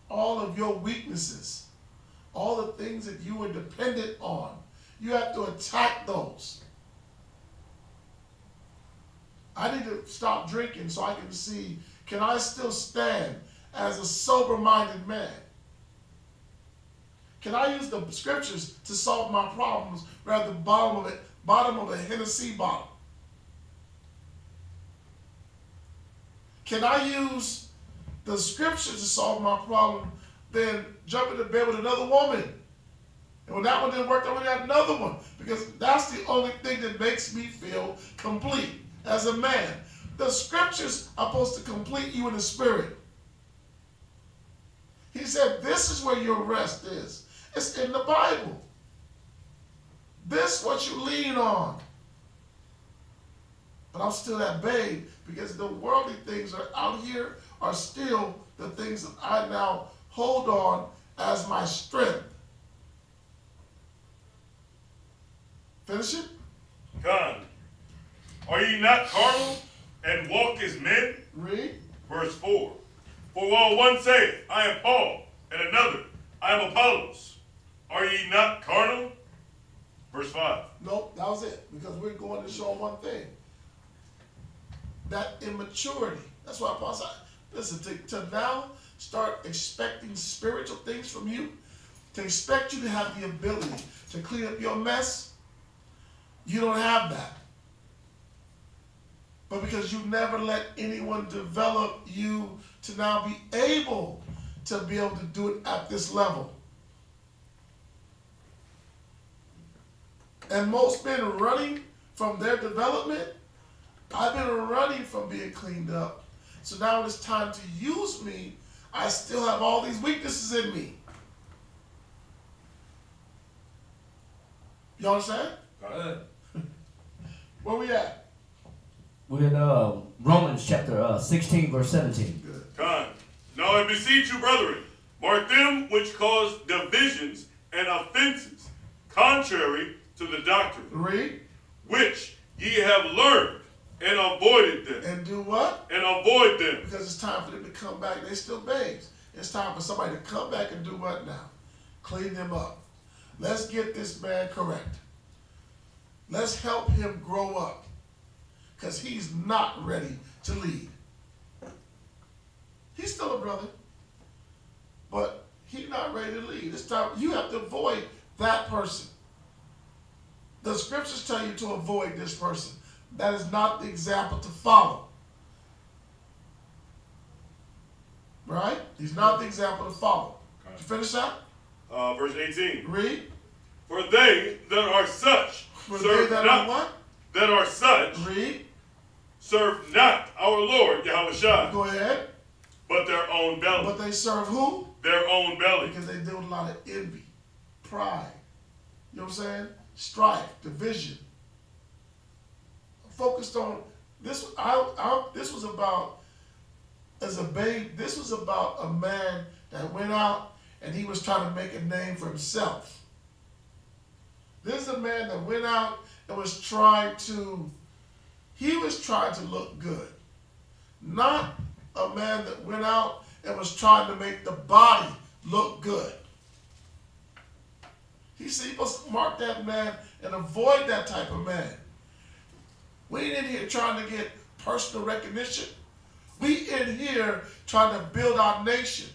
all of your weaknesses, all the things that you were dependent on. You have to attack those. I need to stop drinking so I can see, can I still stand as a sober-minded man? Can I use the scriptures to solve my problems rather than bottom of a Hennessy bottle? Can I use the scriptures to solve my problem than jump into bed with another woman? And when that one didn't work, I went got another one. Because that's the only thing that makes me feel complete as a man. The scriptures are supposed to complete you in the spirit. He said, this is where your rest is. It's in the Bible. This is what you lean on. But I'm still that babe because the worldly things are out here are still the things that I now hold on as my strength. Finish it? Con. Are ye not carnal and walk as men? Read. Verse 4. For while one saith, I am Paul, and another, I am Apollos, are ye not carnal? Verse 5. Nope, that was it. Because we're going to show one thing. That immaturity. That's why Paul said, listen, to now start expecting spiritual things from you, to expect you to have the ability to clean up your mess, you don't have that. But because you never let anyone develop you to now be able to be able to do it at this level. And most men are running from their development. I've been running from being cleaned up. So now it's time to use me. I still have all these weaknesses in me. You understand? Where we at? We're in Romans chapter 16, verse 17. Good. Con. Now I beseech you, brethren, mark them which cause divisions and offenses, contrary to the doctrine, Read. which ye have learned, and avoided them. And do what? And avoid them. Because it's time for them to come back. They're still babes. It's time for somebody to come back and do what now? Clean them up. Let's get this man correct. Let's help him grow up. Because he's not ready to lead. He's still a brother. But he's not ready to lead. It's time. You have to avoid that person. The scriptures tell you to avoid this person. That is not the example to follow. Right? He's not the example to follow. Did you finish that? Verse 18. Read. For they that are such For they serve that not are what? that are such Read. serve not our Lord Yahushua, Go ahead. but their own belly. But they serve who? Their own belly. Because they deal with a lot of envy, pride. You know what I'm saying? Strife, division. Focused on this. This was about, as a babe, this was about a man that went out and he was trying to make a name for himself. This is a man that went out and was trying to look good. Not a man that went out and was trying to make the body look good. He said, you must mark that man and avoid that type of man. We ain't in here trying to get personal recognition. We in here trying to build our nation.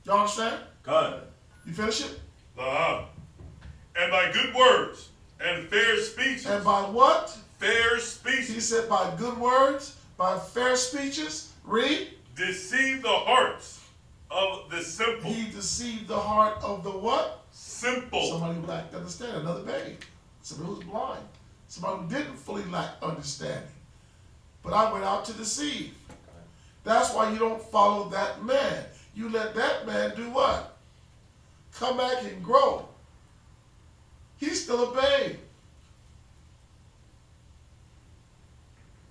You understand? God. You finish it? And by good words and fair speeches. And by what? Fair speeches. He said by good words, by fair speeches. Read. Deceive the hearts of the simple. He deceived the heart of the what? Simple. Somebody who lacked understanding. Another babe. Somebody who's blind. Somebody who didn't fully lack understanding. But I went out to deceive. That's why you don't follow that man. You let that man do what? Come back and grow. He's still a babe.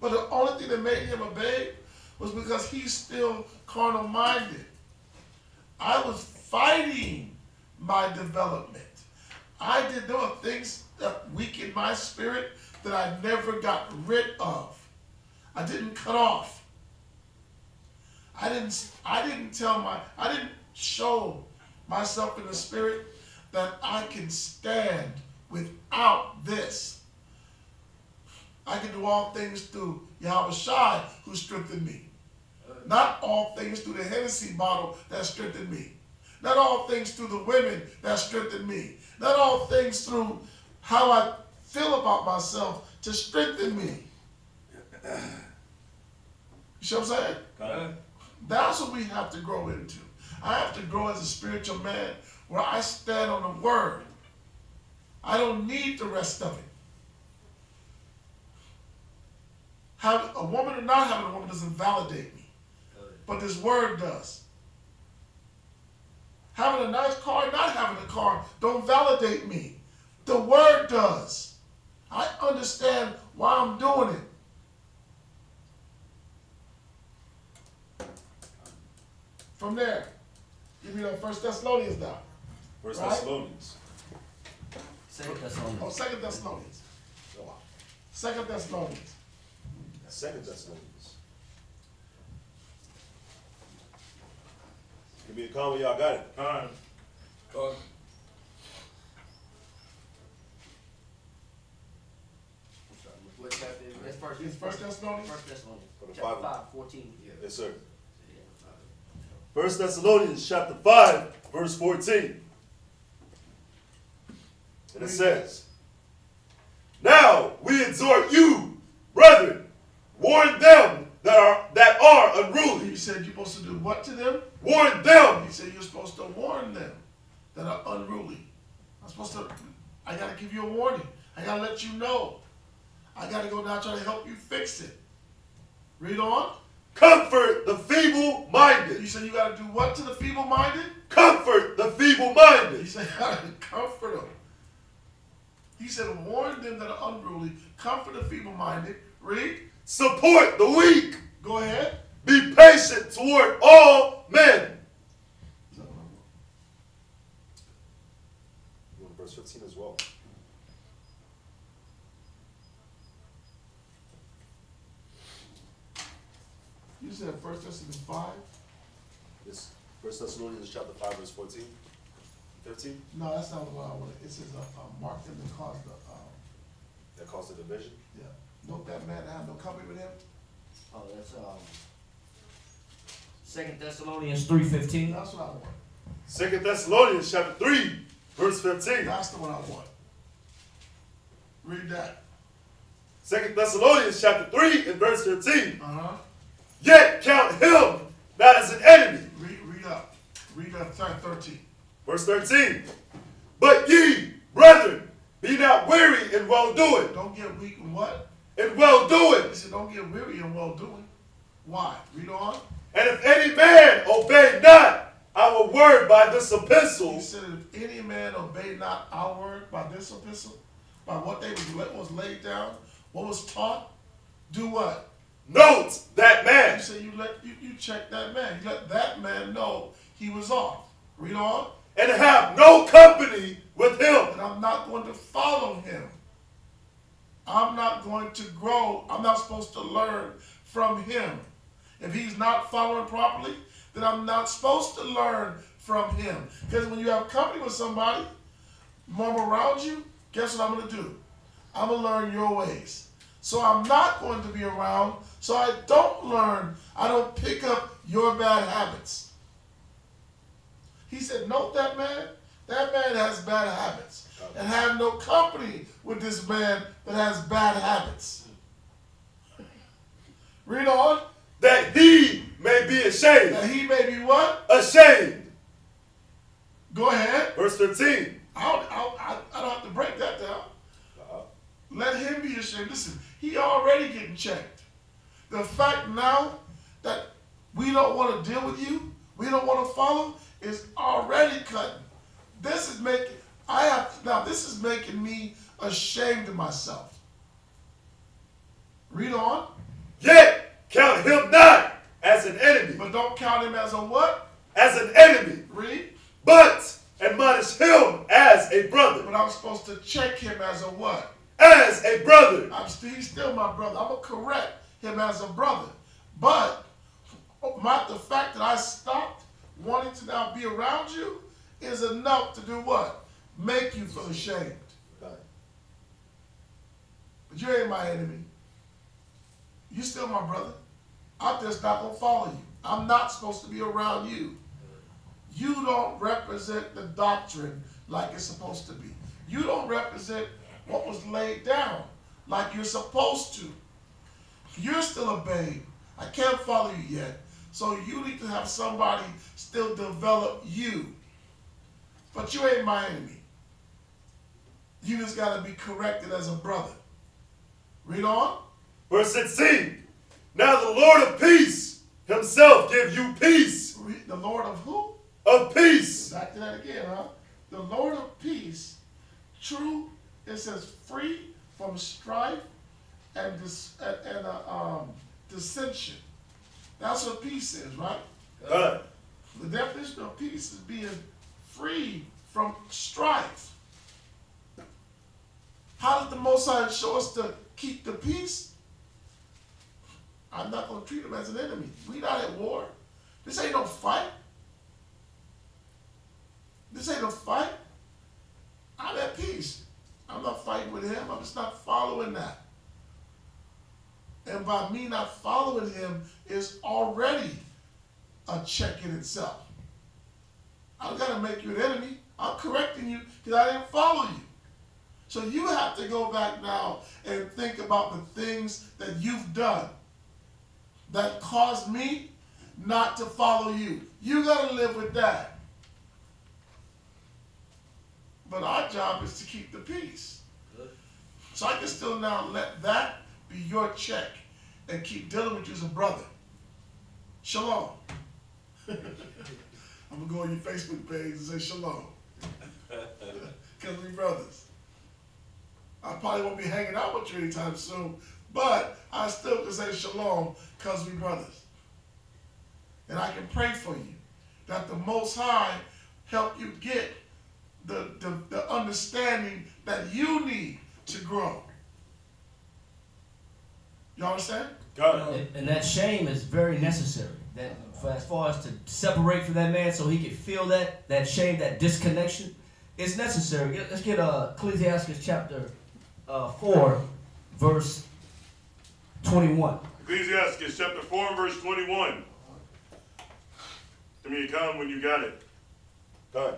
But the only thing that made him a babe was because he's still carnal-minded. I was fighting my development. There were things that weakened my spirit that I never got rid of. I didn't cut off. I didn't show myself in the spirit that I can stand without this. I can do all things through Yahushua who strengthened me. Not all things through the Hennessy bottle that strengthened me. Not all things through the women that strengthened me. Not all things through how I feel about myself to strengthen me. You see what I'm saying? God. That's what we have to grow into. I have to grow as a spiritual man where I stand on the word. I don't need the rest of it. Having a woman or not having a woman doesn't validate me. But this word does. Having a nice car or not having a car don't validate me. The word does. I understand why I'm doing it. From there, give me that 1 Thessalonians now. 1 Right? Thessalonians. 2 Thessalonians. Oh, 2 Thessalonians. Go on. 2 Thessalonians. 2 Thessalonians. Give me a comment, y'all got it. All right. What chapter is it? That's first. It's 1 Thessalonians. 1 Thessalonians. For the Chapter Bible. 5, 14. Yeah. Yes, sir. Yeah. 1 Thessalonians chapter 5, verse 14. And it says, now we exhort you, brethren, warn them that are unruly. You said you're supposed to do what to them? Warn them. He said you're supposed to warn them that are unruly. I got to give you a warning. I got to let you know. I got to go down try to help you fix it. Read on. Comfort the feeble-minded. You said you got to do what to the feeble-minded? Comfort the He feeble-minded. said you got to comfort them. He said warn them that are unruly. Comfort the feeble-minded. Read. Support the weak. Go ahead. Be patient toward all men. You want verse 15 as well. You said 1 Thessalonians 5? Yes. 1 Thessalonians chapter 5, verse 14. 15. No, that's not what I wanted. It says mark them that caused the, That caused the division. yeah. Note that man that had no company with him. Oh, that's 2 Thessalonians 3:15. That's what I want. 2 Thessalonians chapter 3, verse 15. That's the one I want. Read that. 2 Thessalonians chapter 3 and verse 15. Uh-huh. Yet count him not as an enemy. Read up. Read up 13. Verse 13. But ye, brethren, be not weary in well-doing. Don't get weak in what? In well-doing. He said don't get weary in well-doing. Why? Read on. And if any man obey not our word by this epistle, He said if any man obey not our word by this epistle, by what was laid down, what was taught, do what? note that man. You say you check that man. You let that man know he was off. Read on. And have no company with him. And I'm not going to follow him. I'm not going to grow. I'm not supposed to learn from him. If he's not following properly, then I'm not supposed to learn from him. Because when you have company with somebody, mom around you, guess what I'm going to do? I'm going to learn your ways. So I'm not going to be around, so I don't learn. I don't pick up your bad habits. He said, note that man. That man has bad habits. And have no company with this man that has bad habits. Read on. That he may be ashamed. That he may be what? Ashamed. Go ahead. Verse 15. I don't have to break that down. Let him be ashamed. Listen, he already getting checked. The fact now that we don't want to deal with you, we don't want to follow, is already cutting. This is making, this is making me ashamed of myself. Read on. Yet count him not as an enemy. But don't count him as a what? As an enemy. Read. But admonish him as a brother. But I'm supposed to check him as a what? As a brother. He's still my brother. I'm going to correct him as a brother. But the fact that I stopped wanting to now be around you is enough to do what? Make you feel ashamed. Right. But you ain't my enemy. You still my brother. I'm just not going to follow you. I'm not supposed to be around you. You don't represent the doctrine like it's supposed to be. You don't represent what was laid down like you're supposed to. You're still a babe. I can't follow you yet. So you need to have somebody still develop you. But you ain't my enemy. You just got to be corrected as a brother. Read on. Verse 16. Now the Lord of peace himself give you peace. The Lord of who? Of peace. Back to that again, huh? The Lord of peace, true, it says free from strife and dissension. That's what peace is, right? Good. The definition of peace is being free from strife. How does the Most High show us to keep the peace? I'm not going to treat him as an enemy. We're not at war. This ain't no fight. This ain't a fight. I'm at peace. I'm not fighting with him. I'm just not following that. And by me not following him is already a check in itself. I don't got to make you an enemy. I'm correcting you because I didn't follow you. So you have to go back now and think about the things that you've done that caused me not to follow you. You got to live with that. But our job is to keep the peace. So I can still now let that be your check and keep dealing with you as a brother. Shalom. I'm going to go on your Facebook page and say shalom. Because we brothers. I probably won't be hanging out with you anytime soon, but I still can say shalom because we brothers. And I can pray for you that the Most High help you get the understanding that you need to grow. You understand? Got it. And that shame is very necessary. That as far as to separate from that man so he can feel that shame, that disconnection, is necessary. Let's get Ecclesiastes chapter 4, verse 21. Ecclesiastes chapter 4 and verse 21. Give me a count when you got it. Done.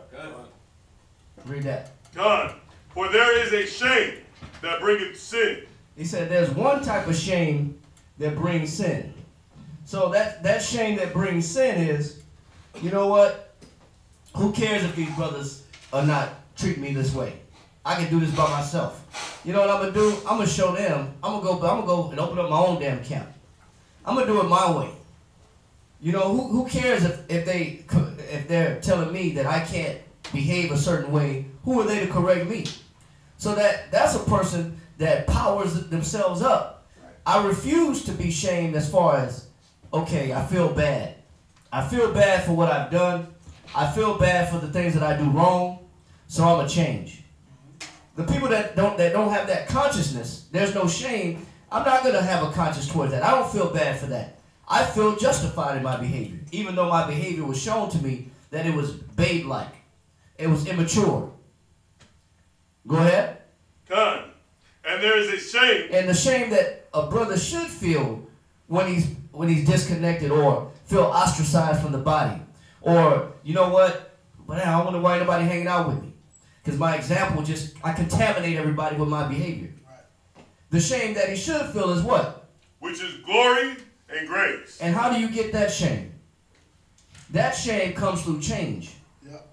Read that. Gone. For there is a shame that bringeth sin. He said there's one type of shame that brings sin. So that shame that brings sin is, you know what? Who cares if these brothers are not treating me this way? I can do this by myself. You know what I'm gonna do? I'm gonna show them. I'm gonna go and open up my own damn camp. I'm gonna do it my way. You know, who cares if they're telling me that I can't behave a certain way? Who are they to correct me? So that's a person that powers themselves up. I refuse to be shamed as far as, okay, I feel bad. I feel bad for what I've done. I feel bad for the things that I do wrong. So I'm gonna change. The people that don't have that consciousness, there's no shame. I'm not gonna have a conscience towards that. I don't feel bad for that. I feel justified in my behavior, even though my behavior was shown to me that it was babe-like. It was immature. Go ahead. Gone. And there is a shame. And the shame that a brother should feel when he's disconnected or feel ostracized from the body. Or, you know what? But I don't wonder why nobody hanging out with me. Because my example I contaminate everybody with my behavior. Right. The shame that he should feel is what? Which is glory and grace. And how do you get that shame? That shame comes through change. Yep.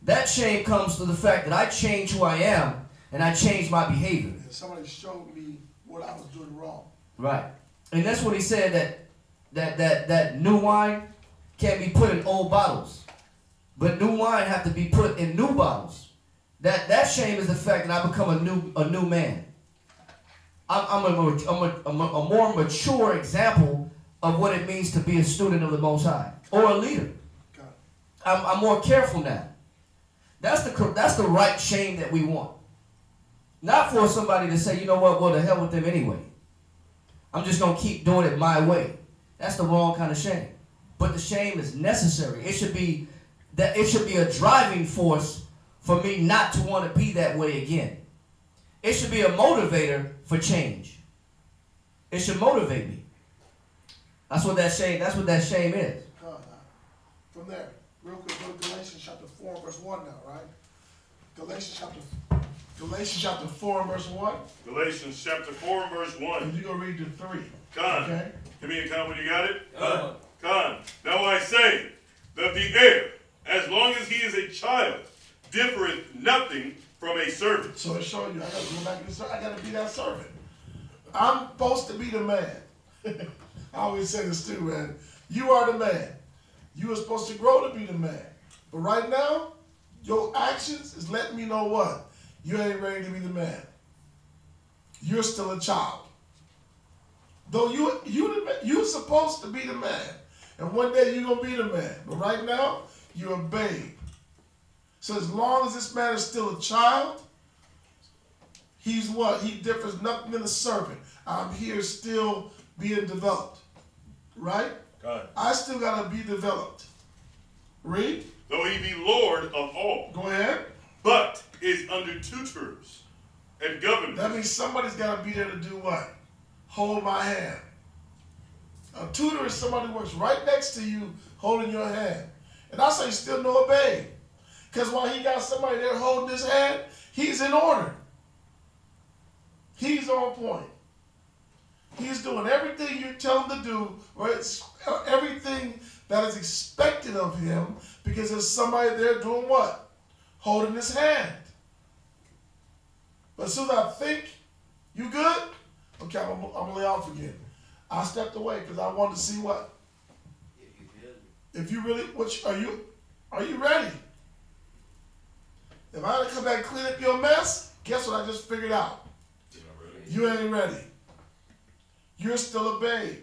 That shame comes through the fact that I change who I am and I change my behavior. And somebody showed me what I was doing wrong. Right. And that's what he said, that new wine can't be put in old bottles. But new wine have to be put in new bottles. That shame is the fact that I become a new man. I'm a more mature example of what it means to be a student of the Most High or a leader. I'm more careful now. That's the right shame that we want. Not for somebody to say, you know what, well, the hell with them anyway. I'm just going to keep doing it my way. That's the wrong kind of shame. But the shame is necessary. It should be a driving force for me not to want to be that way again. It should be a motivator for change. It should motivate me. That's what that shame is. From there, real quick, go to Galatians chapter 4, verse 1 now, right? Galatians chapter 4, verse 1. Galatians chapter 4 and verse 1. And you're going to read the 3. Con. Okay? Give me a count when you got it. Con. Now I say that the heir, as long as he is a child, differeth nothing from a servant. So it's showing you, I got to go back to I got to be that servant. I'm supposed to be the man. I always say this too, man. You are the man. You are supposed to grow to be the man. But right now, your actions is letting me know what? You ain't ready to be the man. you're still a child. Though you're supposed to be the man. And one day you're going to be the man. But right now, you're a babe. So as long as this man is still a child, he's what? He differs nothing than a servant. I'm here still being developed. Right? God. I still got to be developed. Read. Though he be Lord of all. Go ahead. But is under tutors and governors. That means somebody's got to be there to do what? Hold my hand. A tutor is somebody who works right next to you holding your hand. And I say still no babe. Because while he got somebody there holding his hand, he's in order. He's on point. He's doing everything you tell him to do, or it's everything that is expected of him, because there's somebody there doing what? Holding his hand. But as soon as I think you good, okay, I'm going to lay off again. I stepped away because I wanted to see what? If you really, are you ready? If I had to come back and clean up your mess, guess what I just figured out? You ain't ready. You're still a babe.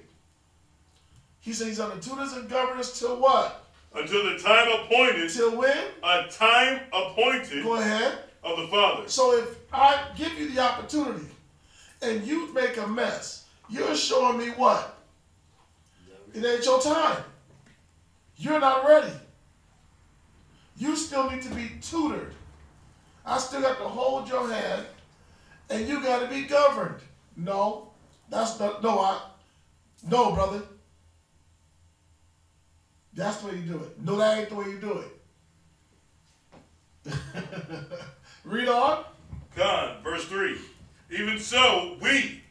He said he's under tutors and governors till what? Until the time appointed. Till when? A time appointed. Go ahead. Of the Father. So if I give you the opportunity and you make a mess, you're showing me what? It ain't your time. You're not ready. You still need to be tutored. I still got to hold your hand, and you got to be governed. No, that's not, no, brother. That's the way you do it. No, that ain't the way you do it. Read on. God, verse 3. Even so, when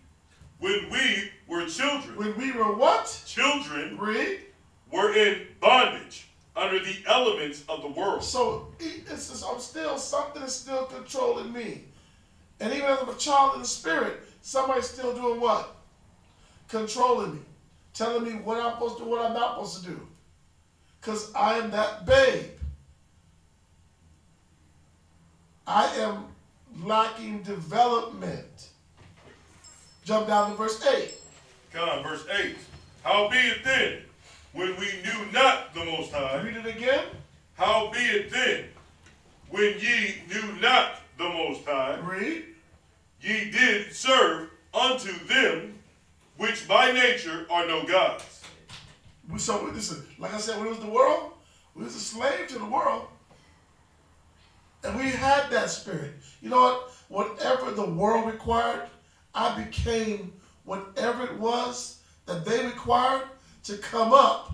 we were children. When we were what? Children. Read. Were in bondage under the elements of the world. So something is still controlling me. And even as I'm a child in the spirit, somebody's still doing what? Controlling me. Telling me what I'm supposed to do, what I'm not supposed to do. Because I am that babe. I am lacking development. Jump down to verse 8. Come on, verse 8. Howbeit then, when we knew not the Most High. Read it again. Howbeit then, when ye knew not the Most High. Read. Ye did serve unto them which by nature are no gods. So listen, like I said, when it was the world, we was a slave to the world. And we had that spirit. You know what? Whatever the world required, I became whatever it was that they required to come up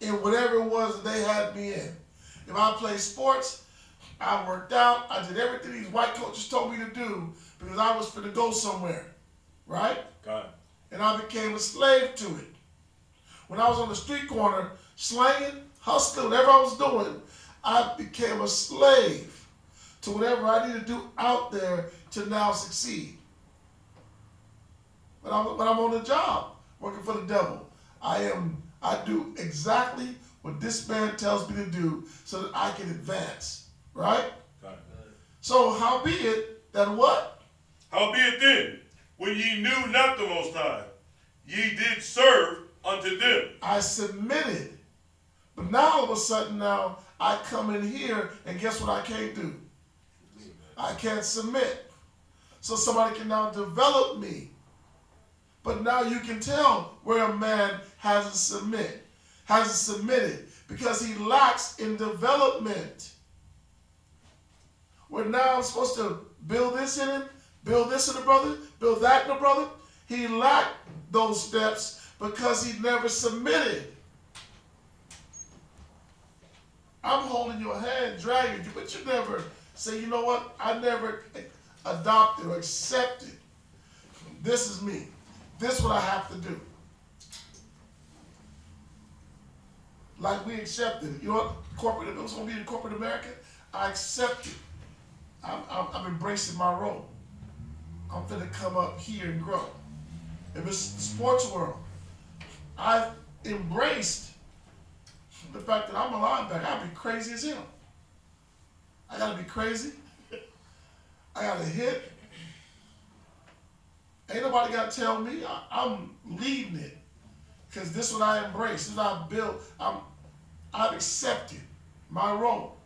in whatever it was that they had me in. If I played sports, I worked out, I did everything these white coaches told me to do because I was finna go somewhere, right? God. And I became a slave to it. When I was on the street corner, slanging, hustling, whatever I was doing, I became a slave to whatever I need to do out there to now succeed. But I'm on the job, working for the devil. I do exactly what this man tells me to do so that I can advance. Right? So howbeit that what? Howbeit then, when ye knew not the Most High, ye did serve unto them. I submitted. But now all of a sudden now I come in here and guess what I can't do? I can't submit. So somebody can now develop me. But now you can tell where a man hasn't submitted because he lacks in development. Where now I'm supposed to build this in him, build this in the brother, build that in the brother. He lacked those steps because he never submitted. I'm holding your hand, dragging you, but you never say, you know what? I never adopted or accepted. This is me. This is what I have to do. Like we accepted it. You know what? Corporate, if it was going to be in corporate America, I accept it. I'm embracing my role. I'm going to come up here and grow. If it's the sports world, I've embraced the fact that I'm a linebacker. I'd be crazy as hell. I got to be crazy. I got to hit. Ain't nobody got to tell me. I'm leading it. Because this is what I embrace. This is what I built. I've accepted my role.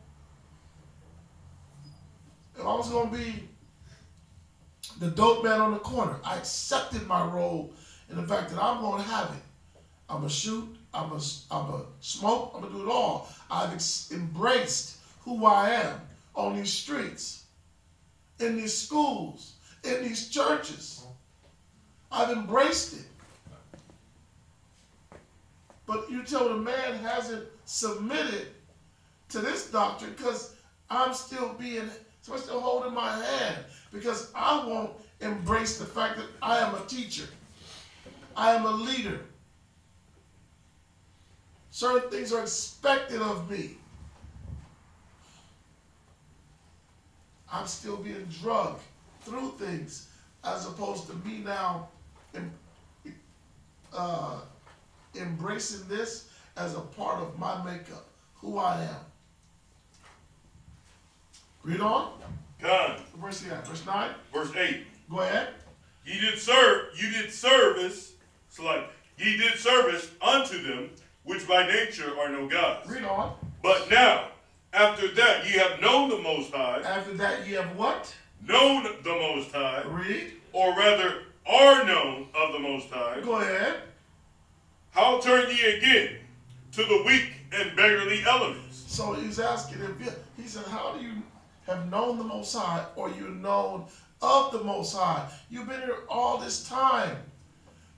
If I was going to be the dope man on the corner, I accepted my role in the fact that I'm going to have it. I'm going to shoot. I'm going to smoke. I'm going to do it all. I've embraced who I am on these streets, in these schools, in these churches. I've embraced it. But you tell the man hasn't submitted to this doctrine because I'm still still holding my hand because I won't embrace the fact that I am a teacher. I am a leader. Certain things are expected of me. I'm still being drugged through things as opposed to me now embracing this as a part of my makeup, who I am. Read on. Con. Verse 9. Verse 8. Go ahead. You did service unto them, which by nature are no gods. Read on. But now, after that ye have known the Most High. After that ye have what? Known the Most High. Read. Or rather, are known of the Most High. Go ahead. How turn ye again to the weak and beggarly elements? So he's asking him, he said, how do you have known the Most High, or you known of the Most High? You've been here all this time,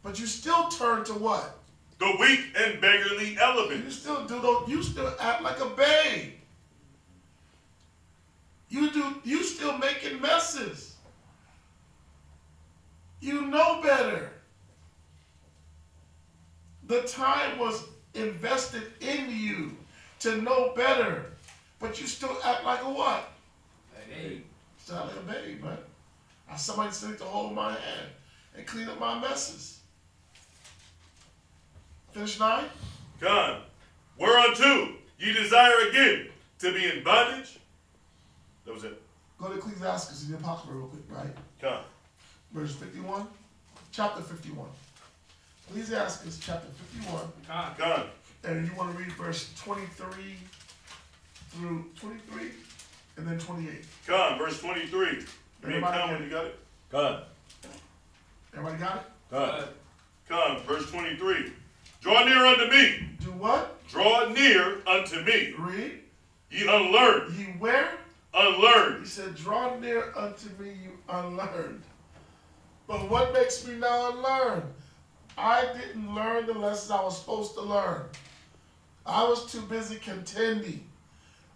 but you still turn to what? The weak and beggarly elements. You still act like a babe. You still making messes. You know better. The time was invested in you to know better, but you still act like a what? A babe. Still act like a babe, man. Somebody still need to hold my hand and clean up my messes. Finish 9. Con. Whereunto ye desire again to be in bondage. That was it. Go to Ecclesiastes in the Apocrypha real quick, right? Con. Verse 51. Chapter 51. Ecclesiastes chapter 51. Con. And you want to read verse 23 through 23 and then 28. Con. Verse 23. Me and Con, you got it? Con. Everybody got it? Con. Con. Verse 23. Draw near unto me. Do what? Draw near unto me. Read. Ye unlearned. Ye where? Unlearned. He said, draw near unto me, you unlearned. But what makes me now unlearned? I didn't learn the lessons I was supposed to learn. I was too busy contending.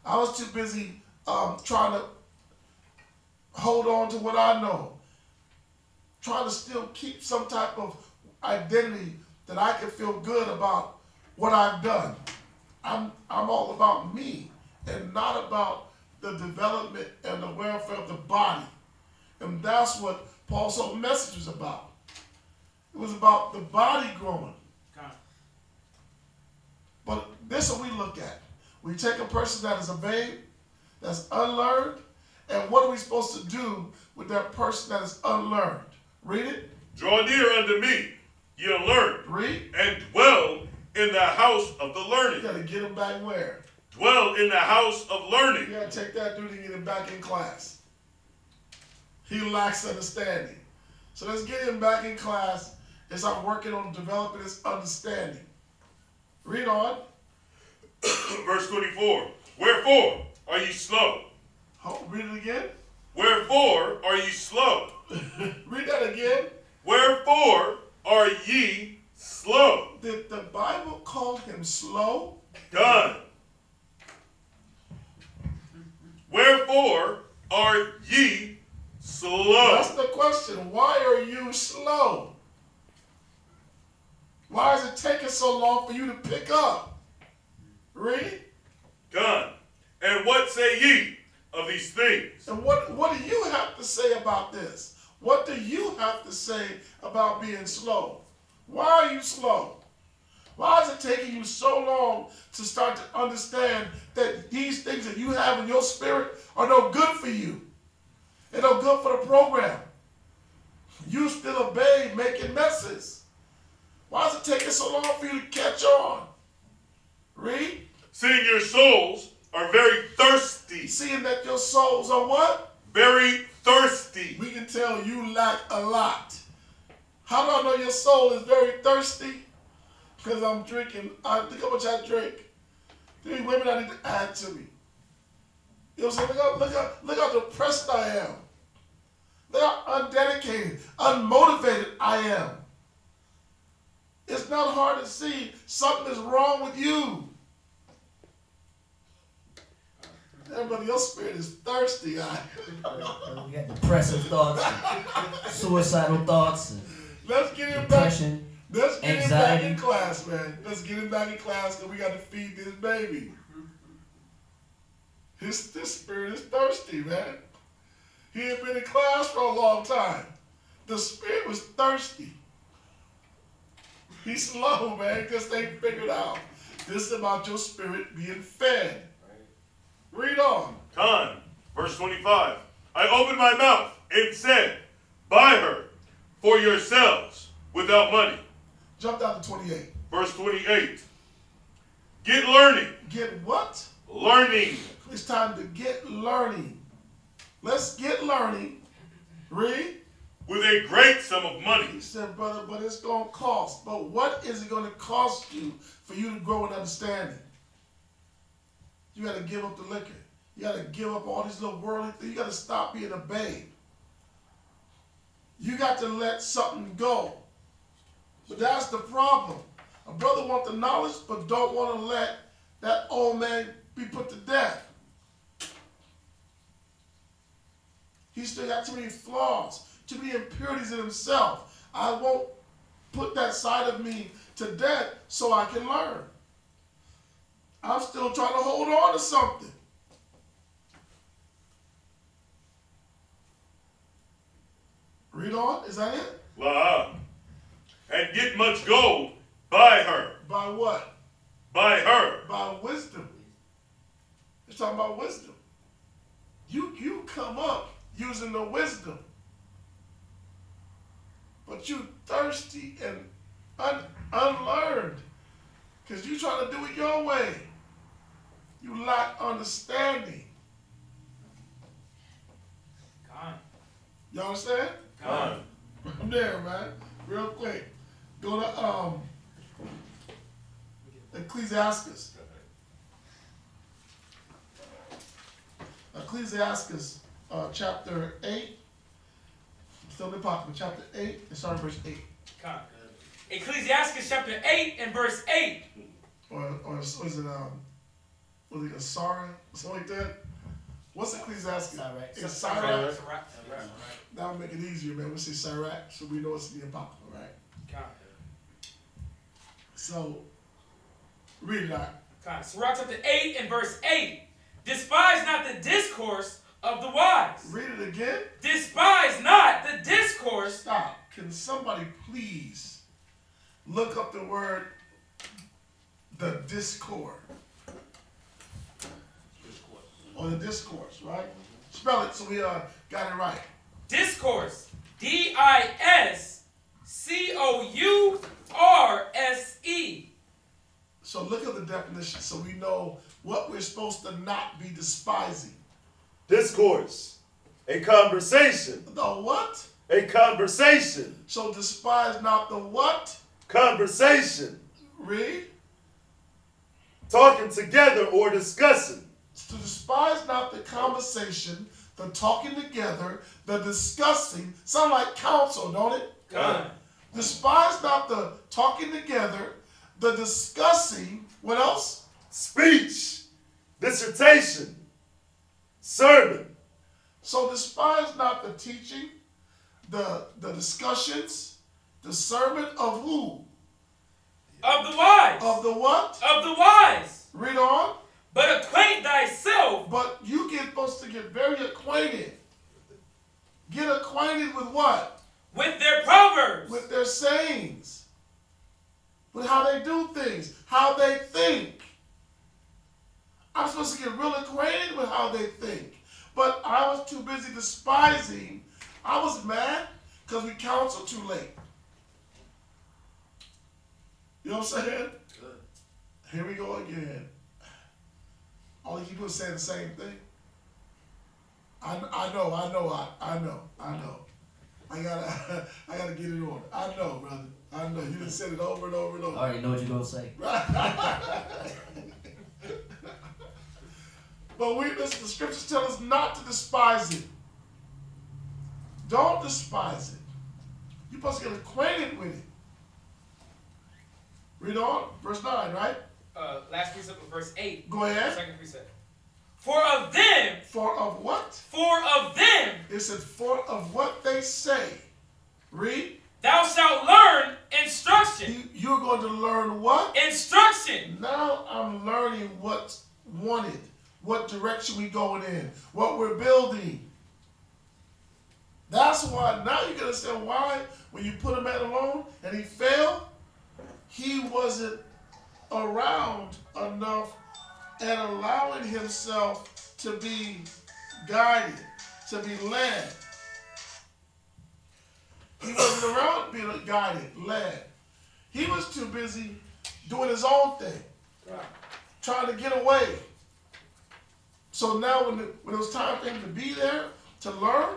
I was too busy trying to hold on to what I know. Trying to still keep some type of identity that I can feel good about what I've done. I'm all about me and not about the development and the welfare of the body. And that's what Paul's whole message was about. It was about the body growing. But this is what we look at. We take a person that is a babe, that's unlearned, and what are we supposed to do with that person that is unlearned? Read it. Draw near unto me, ye unlearned. Read. And dwell in the house of the You learned. got to get him back where? Dwell in the house of learning. You got to take that dude and get him back in class. He lacks understanding. So let's get him back in class and start working on developing his understanding. Read on. Verse 24. Wherefore are ye slow? Read it again. Wherefore are ye slow? Read that again. Wherefore are ye slow? Did the Bible call him slow? Done. Wherefore are ye slow? That's the question. Why are you slow? Why is it taking so long for you to pick up? Read. Done. And what say ye of these things? And what do you have to say about this? What do you have to say about being slow? Why are you slow? Why is it taking you so long to start to understand that these things that you have in your spirit are no good for you? They're no good for the program. You still a babe making messes. Why is it taking so long for you to catch on? Read. Seeing your souls are very thirsty. Seeing that your souls are what? Very thirsty. We can tell you lack a lot. How do I know your soul is very thirsty? Because I'm drinking. Think how much I drink. 3 women I need to add to me. You know what I'm saying? Look how depressed I am. Look how undedicated, unmotivated I am. It's not hard to see something is wrong with you. Everybody, your spirit is thirsty. We got depressive thoughts, suicidal thoughts, Let's get him depression, back. Let's get anxiety. him back in class, man. Let's get him back in class because we got to feed this baby. His spirit is thirsty, man. He had been in class for a long time. The spirit was thirsty. He's slow, man, because they figured out this is about your spirit being fed. Read on. Con, verse 25. I opened my mouth and said, buy her for yourselves without money. Jump down to 28. Verse 28. Get learning. Get what? Learning. It's time to get learning. Let's get learning. Read. With a great sum of money. He said, brother, but it's going to cost. But what is it going to cost you for you to grow in understanding? You got to give up the liquor. You got to give up all these little worldly things. You got to stop being a babe. You got to let something go. But that's the problem. A brother wants the knowledge, but don't want to let that old man be put to death. He's still got too many flaws, too many impurities in himself. I won't put that side of me to death so I can learn. I'm still trying to hold on to something. Read on. Is that it? La. And get much gold by her. By what? By her. By wisdom. It's talking about wisdom. You come up using the wisdom. But you thirsty and unlearned. Because you trying to do it your way. You lack understanding. God. You understand? Con. I'm there, man. Real quick. Go to Ecclesiastes. Ecclesiastes chapter 8. Still in popular. Chapter 8 and starting verse 8. God. Ecclesiastes chapter 8 and verse 8. Or is it was it a Sarah? Something like that? What's Ecclesiastes? It's Sarah. That would make it easier, man. We say Sarah, so we know it's the apocrypha, right? God. So, read it out. God. Sirach chapter 8 and verse 8. Despise not the discourse of the wise. Read it again. Despise not the discourse. Stop. Can somebody please look up the word, the discord? Or the discourse, right? Spell it so we got it right. Discourse. D-I-S-C-O-U-R-S-E. So look at the definition so we know what we're supposed to not be despising. Discourse. A conversation. The what? A conversation. So despise not the what? Conversation. Read. Talking together or discussing. To despise not the conversation, the talking together, the discussing. Sound like counsel, don't it? God. Despise not the talking together, the discussing. What else? Speech. Dissertation. Sermon. So despise not the teaching, the discussions, the sermon of who? Of the wise. Of the what? Of the wise. Read on. But acquaint thyself. But you get supposed to get very acquainted. Get acquainted with what? With their proverbs. With their sayings. With how they do things. How they think. I'm supposed to get real acquainted with how they think. But I was too busy despising. I was mad because we counsel too late. You know what I'm saying? Good. Here we go again. All you keep doing is saying the same thing. I know. I gotta get it on. I know, brother. I know. You just said it over and over and over. I already know what you're gonna say. But listen, the scriptures tell us not to despise it. Don't despise it. You're supposed to get acquainted with it. Read on, verse 9, right? Last precept of verse 8. Go ahead. Second precept. For of them. For of what? For of them. It said, for of what they say. Read. Thou shalt learn instruction. You're going to learn what? Instruction. Now I'm learning what's wanted, what direction we going in, what we're building. That's why now you can understand why when you put a man alone and he failed, he wasn't around enough and allowing himself to be guided, to be led. He wasn't around being guided, led. He was too busy doing his own thing, trying to get away. So now when it was time for him to be there, to learn,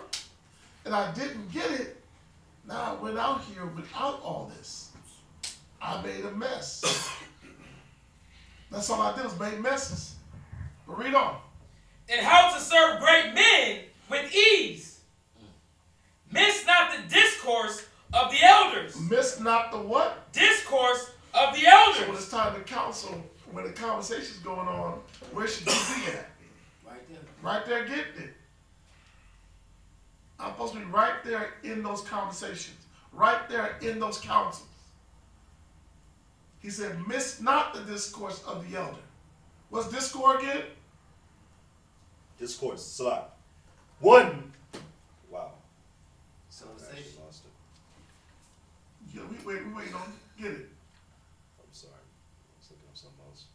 and I didn't get it, now I went out here without all this. I made a mess. That's all I did was make messes. But read on. And how to serve great men with ease. Miss not the discourse of the elders. Miss not the what? Discourse of the elders. So when it's time to counsel, when the conversation's going on, where should you be at? Right there. Right there getting it. I'm supposed to be right there in those conversations. Right there in those counsels. He said, miss not the discourse of the elder. What's discord again? Discourse. Salah. One. Wow. So I say actually lost it. Yeah, we waiting on it. Get it. I'm sorry. I was looking up something else.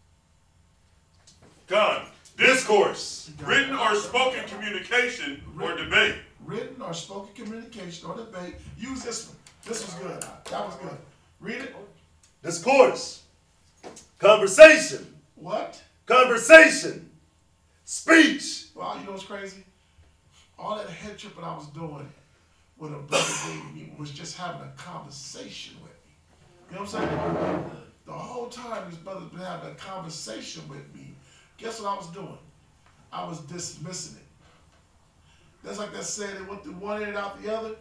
Con. Discourse. Written or spoken communication or debate. Written or spoken communication or debate. Use this one. This was good. That was good. Read it. Discourse. Conversation. What? Conversation. Speech. Well, you know what's crazy? All that head tripping I was doing when a brother gave me was just having a conversation with me. You know what I'm saying? The whole time this brother's been having a conversation with me. Guess what I was doing? I was dismissing it. That's like that saying, it went through one end out the other.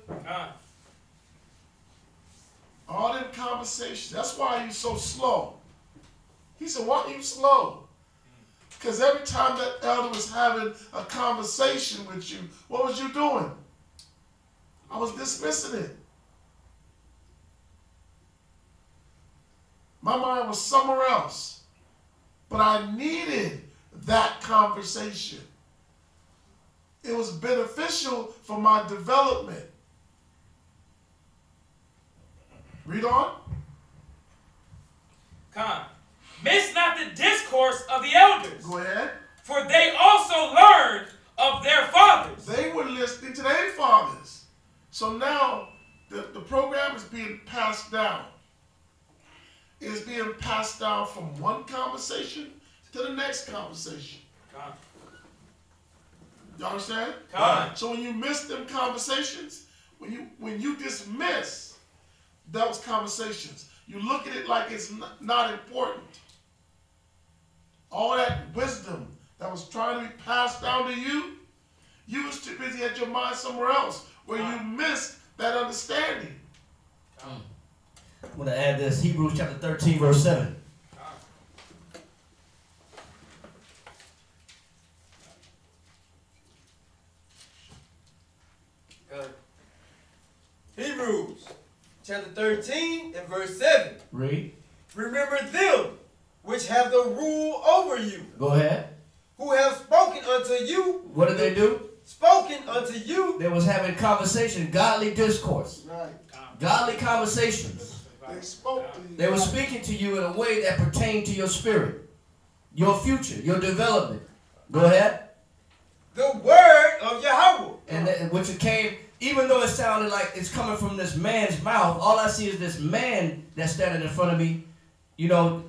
All them conversations. That's why you so slow. He said, why are you slow? Because every time that elder was having a conversation with you, what was you doing? I was dismissing it. My mind was somewhere else. But I needed that conversation. It was beneficial for my development. Read on. Con. Miss not the discourse of the elders. Go ahead. For they also learned of their fathers. They were listening to their fathers. So now the program is being passed down. It's being passed down from one conversation to the next conversation. Con. You understand? Con. So when you miss them conversations, when you dismiss those conversations, you look at it like it's not important. All that wisdom that was trying to be passed down to you, you was too busy at your mind somewhere else where you missed that understanding. I'm going to add this, Hebrews chapter 13, verse 7. Hebrews chapter 13 and verse 7. Read. Remember them which have the rule over you, Go ahead. who have spoken unto you. What did they do? Spoken unto you. They was having conversation, godly discourse, Right. godly conversations. They spoke to you. They were speaking to you in a way that pertained to your spirit, your future, your development. Go ahead. The word of Yahweh. And which came even though it sounded like it's coming from this man's mouth, all I see is this man that's standing in front of me, you know,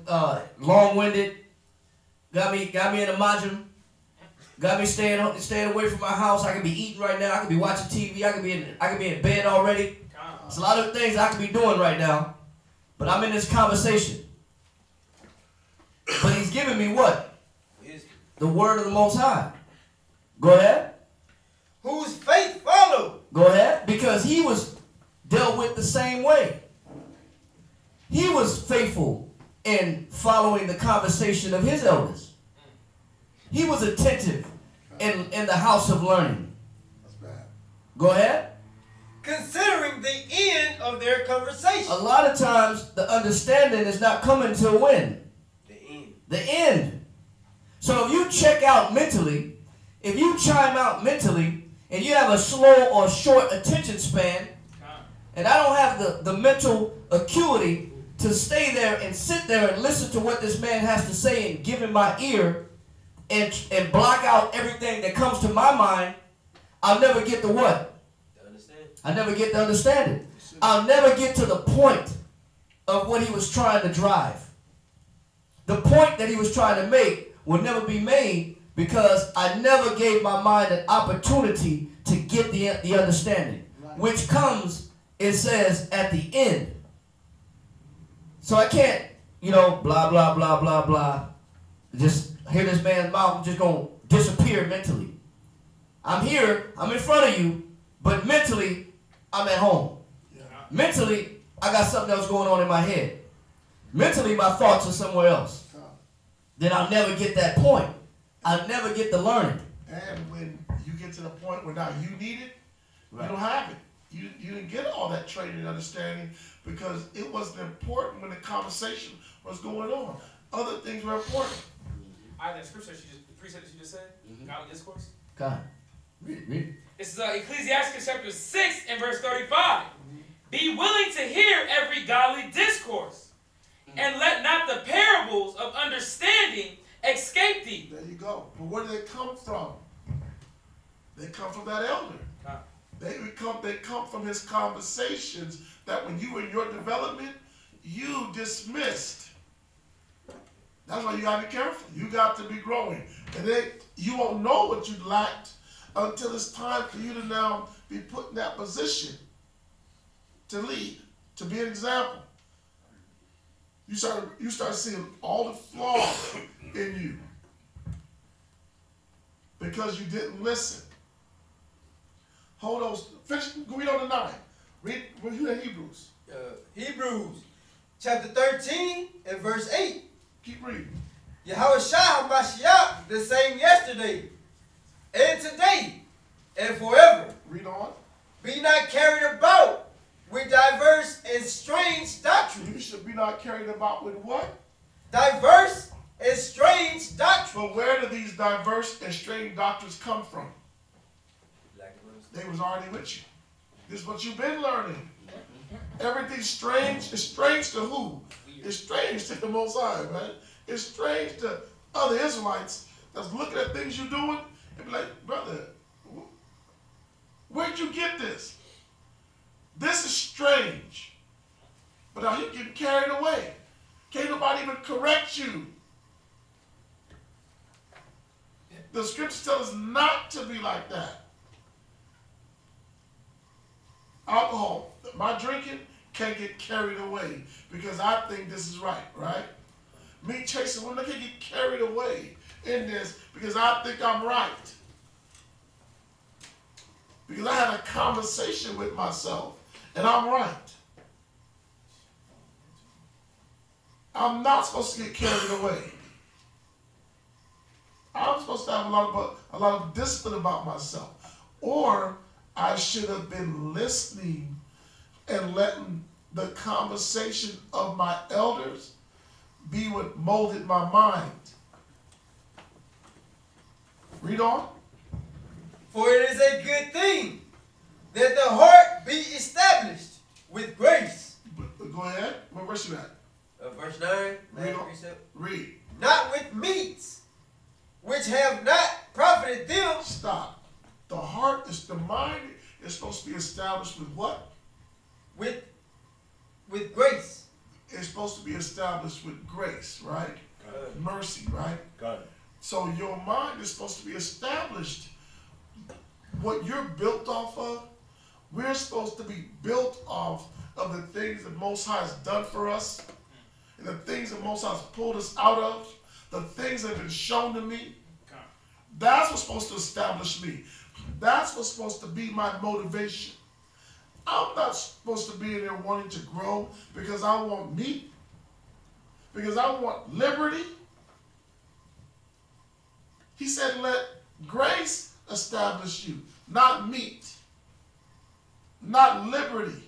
long-winded, got me in a margin, got me staying away from my house. I could be eating right now. I could be watching TV. I could be in bed already. There's a lot of things I could be doing right now, but I'm in this conversation. But he's giving me what? The word of the Most High. Go ahead. Whose faith followed. Go ahead. Because he was dealt with the same way. He was faithful in following the conversation of his elders. He was attentive in the house of learning. That's bad. Go ahead. Considering the end of their conversation. A lot of times the understanding is not coming till when? The end. So if you check out mentally, if you chime out mentally, and you have a slow or short attention span, and I don't have the mental acuity to stay there and sit there and listen to what this man has to say and give him my ear and block out everything that comes to my mind, I'll never get to what? I never get to understand it. I'll never get to the point of what he was trying to drive. The point that he was trying to make will never be made because I never gave my mind an opportunity to get the understanding, which comes, it says, at the end. So I can't, you know, blah, blah, blah, blah, blah. Just hear this man's mouth, I'm just going to disappear mentally. I'm here, I'm in front of you, but mentally, I'm at home. Yeah. Mentally, I got something else going on in my head. Mentally, my thoughts are somewhere else. Then I'll never get that point. I'll never get the learning. And when you get to the point where now you need it, you don't have it. You didn't get all that training and understanding because it wasn't important when the conversation was going on. Other things were important. That scripture, the precept that you just said, Godly discourse. God, read. This is Ecclesiastes chapter 6 and verse 35. Be willing to hear every godly discourse, and let not the parables of understanding escape thee. There you go. But where do they come from? They come from that elder. They come from his conversations that when you were in your development, you dismissed. That's why you got to be careful. You got to be growing. And you won't know what you lacked until it's time for you to now be put in that position to lead, to be an example. You start seeing all the flaws in you because you didn't listen. Hold on. Finish. Read on to 9. Read Hebrews. Hebrews chapter 13 and verse 8. Keep reading. Yahushua Mashiach the same yesterday and today and forever. Read on. Be not carried about with diverse and strange doctrines. You should be not carried about with what? Diverse and strange doctrines. But where do these diverse and strange doctrines come from? They was already with you. This is what you've been learning. Everything's strange. It's strange to who? It's strange to the Most High, man. It's strange to other Israelites that's looking at things you're doing and be like, brother, where'd you get this? This is strange. But now you're getting carried away. Can't nobody even correct you. The scriptures tell us not to be like that. Alcohol, my drinking can't get carried away because I think this is right? Me chasing women, I can't get carried away in this because I think I'm right. Because I had a conversation with myself and I'm right. I'm not supposed to get carried away. I'm supposed to have a lot of discipline about myself. Or I should have been listening and letting the conversation of my elders be what molded my mind. Read on. For it is a good thing that the heart be established with grace. Go ahead. What verse you at? Verse 9. Read on. Read. Not with meats, which have not profited them. Stop. The heart is the mind It's supposed to be established with what? With grace. It's supposed to be established with grace, right? Mercy, right? Got it. So your mind is supposed to be established. What you're built off of, we're supposed to be built off of the things that Most High has done for us, and the things that Most High has pulled us out of, the things that have been shown to me. That's what's supposed to establish me. That's what's supposed to be my motivation. I'm not supposed to be in there wanting to grow because I want meat, because I want liberty. He said, let grace establish you, not meat, not liberty.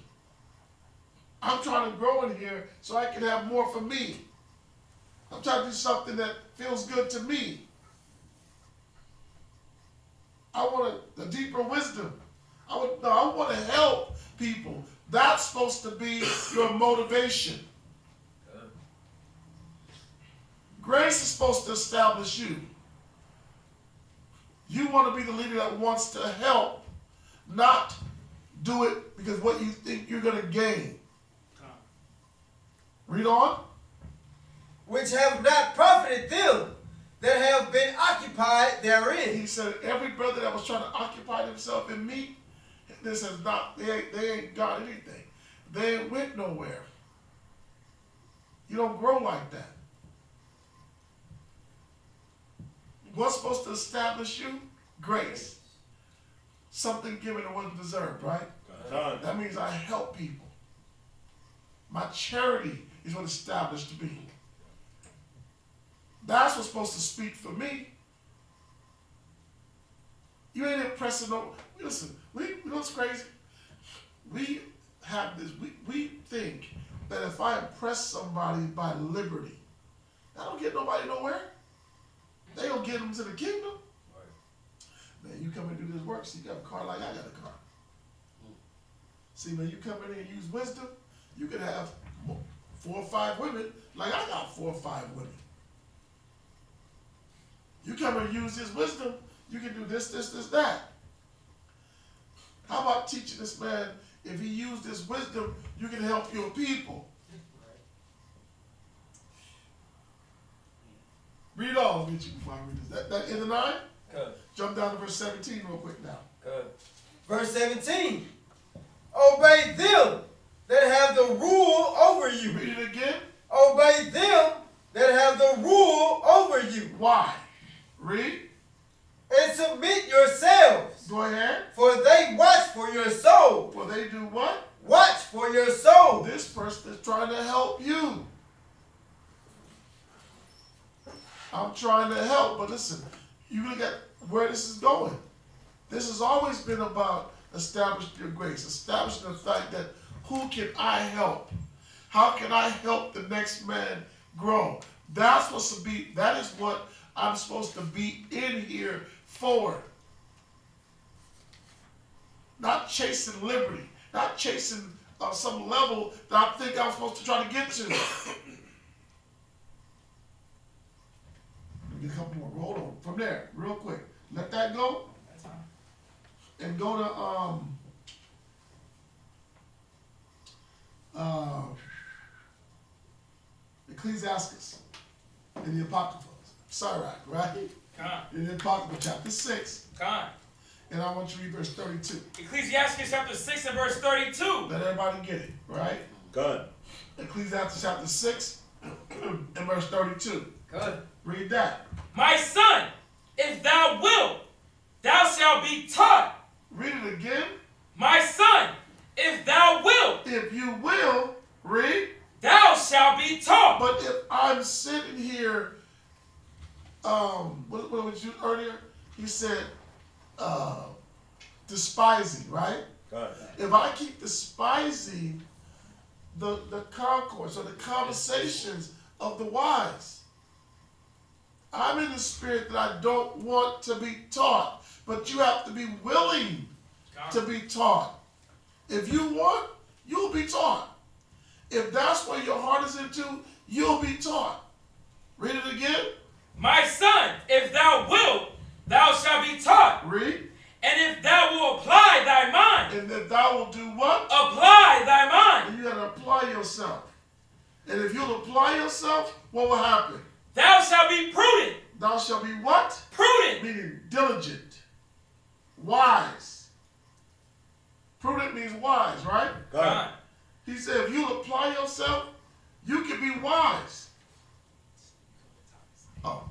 I'm trying to grow in here so I can have more for me. I'm trying to do something that feels good to me. I want a deeper wisdom. I want to help people. That's supposed to be your motivation. Grace is supposed to establish you. You want to be the leader that wants to help, not do it because what you think you're going to gain. Read on. Which have not profited them that have been occupied therein. He said, every brother that was trying to occupy himself in me, this is not, they ain't got anything. They ain't went nowhere. You don't grow like that. What's supposed to establish you? Grace. Something given that wasn't deserved, right? That means I help people. My charity is what established me. That's what's supposed to speak for me. You ain't impressing no. Listen, you know what's crazy? We have this, we think that if I impress somebody by liberty, I don't get nobody nowhere. They don't get them to the kingdom. Right. Man, you come and do this work, see, you got a car like I got a car. See, when you come in here and use wisdom, you can have 4 or 5 women like I got 4 or 5 women. You come and use his wisdom, you can do this, this, this, that. How about teaching this man, if he used his wisdom, you can help your people. Read all of it before I read this. That in the 9? Good. Jump down to verse 17 real quick now. Good. Verse 17. Obey them that have the rule over you. Read it again. Obey them that have the rule over you. Why? Read. And submit yourselves. Go ahead. For they watch for your soul. For they do what? Watch for your soul. This person is trying to help you. I'm trying to help, but listen, you look at where this is going. This has always been about establishing your grace, establishing the fact that who can I help? How can I help the next man grow? That's what's to be. That is what I'm supposed to be in here for. Not chasing liberty, not chasing some level that I think I'm supposed to try to get to. Get a couple more. Hold on. From there, real quick. Let that go. And go to Ecclesiastes in the Apocrypha. Sirach, right? In the Apocrypha, chapter 6. And I want you to read verse 32. Ecclesiastes chapter 6 and verse 32. Let everybody get it, right? Good. Ecclesiastes chapter 6 and verse 32. Good. Read that. My son, if thou wilt, thou shalt be taught. Read it again. My son, if thou wilt, If you will, read. thou shalt be taught. But if I'm sitting here, what was you earlier? He said, despising, right? Good. If I keep despising the concourse or the conversations of the wise, I'm in the spirit that I don't want to be taught, but you have to be willing to be taught. If you want, you'll be taught. If that's where your heart is into, you'll be taught. Read it again. My son, if thou wilt, thou shalt be taught. Read. And if thou wilt apply thy mind. And if thou will do what? Apply thy mind. And you got to apply yourself. And if you'll apply yourself, what will happen? Thou shalt be prudent. Thou shalt be what? Prudent. Meaning diligent. Wise. Prudent means wise, right? God. He said if you'll apply yourself, you can be wise. Oh.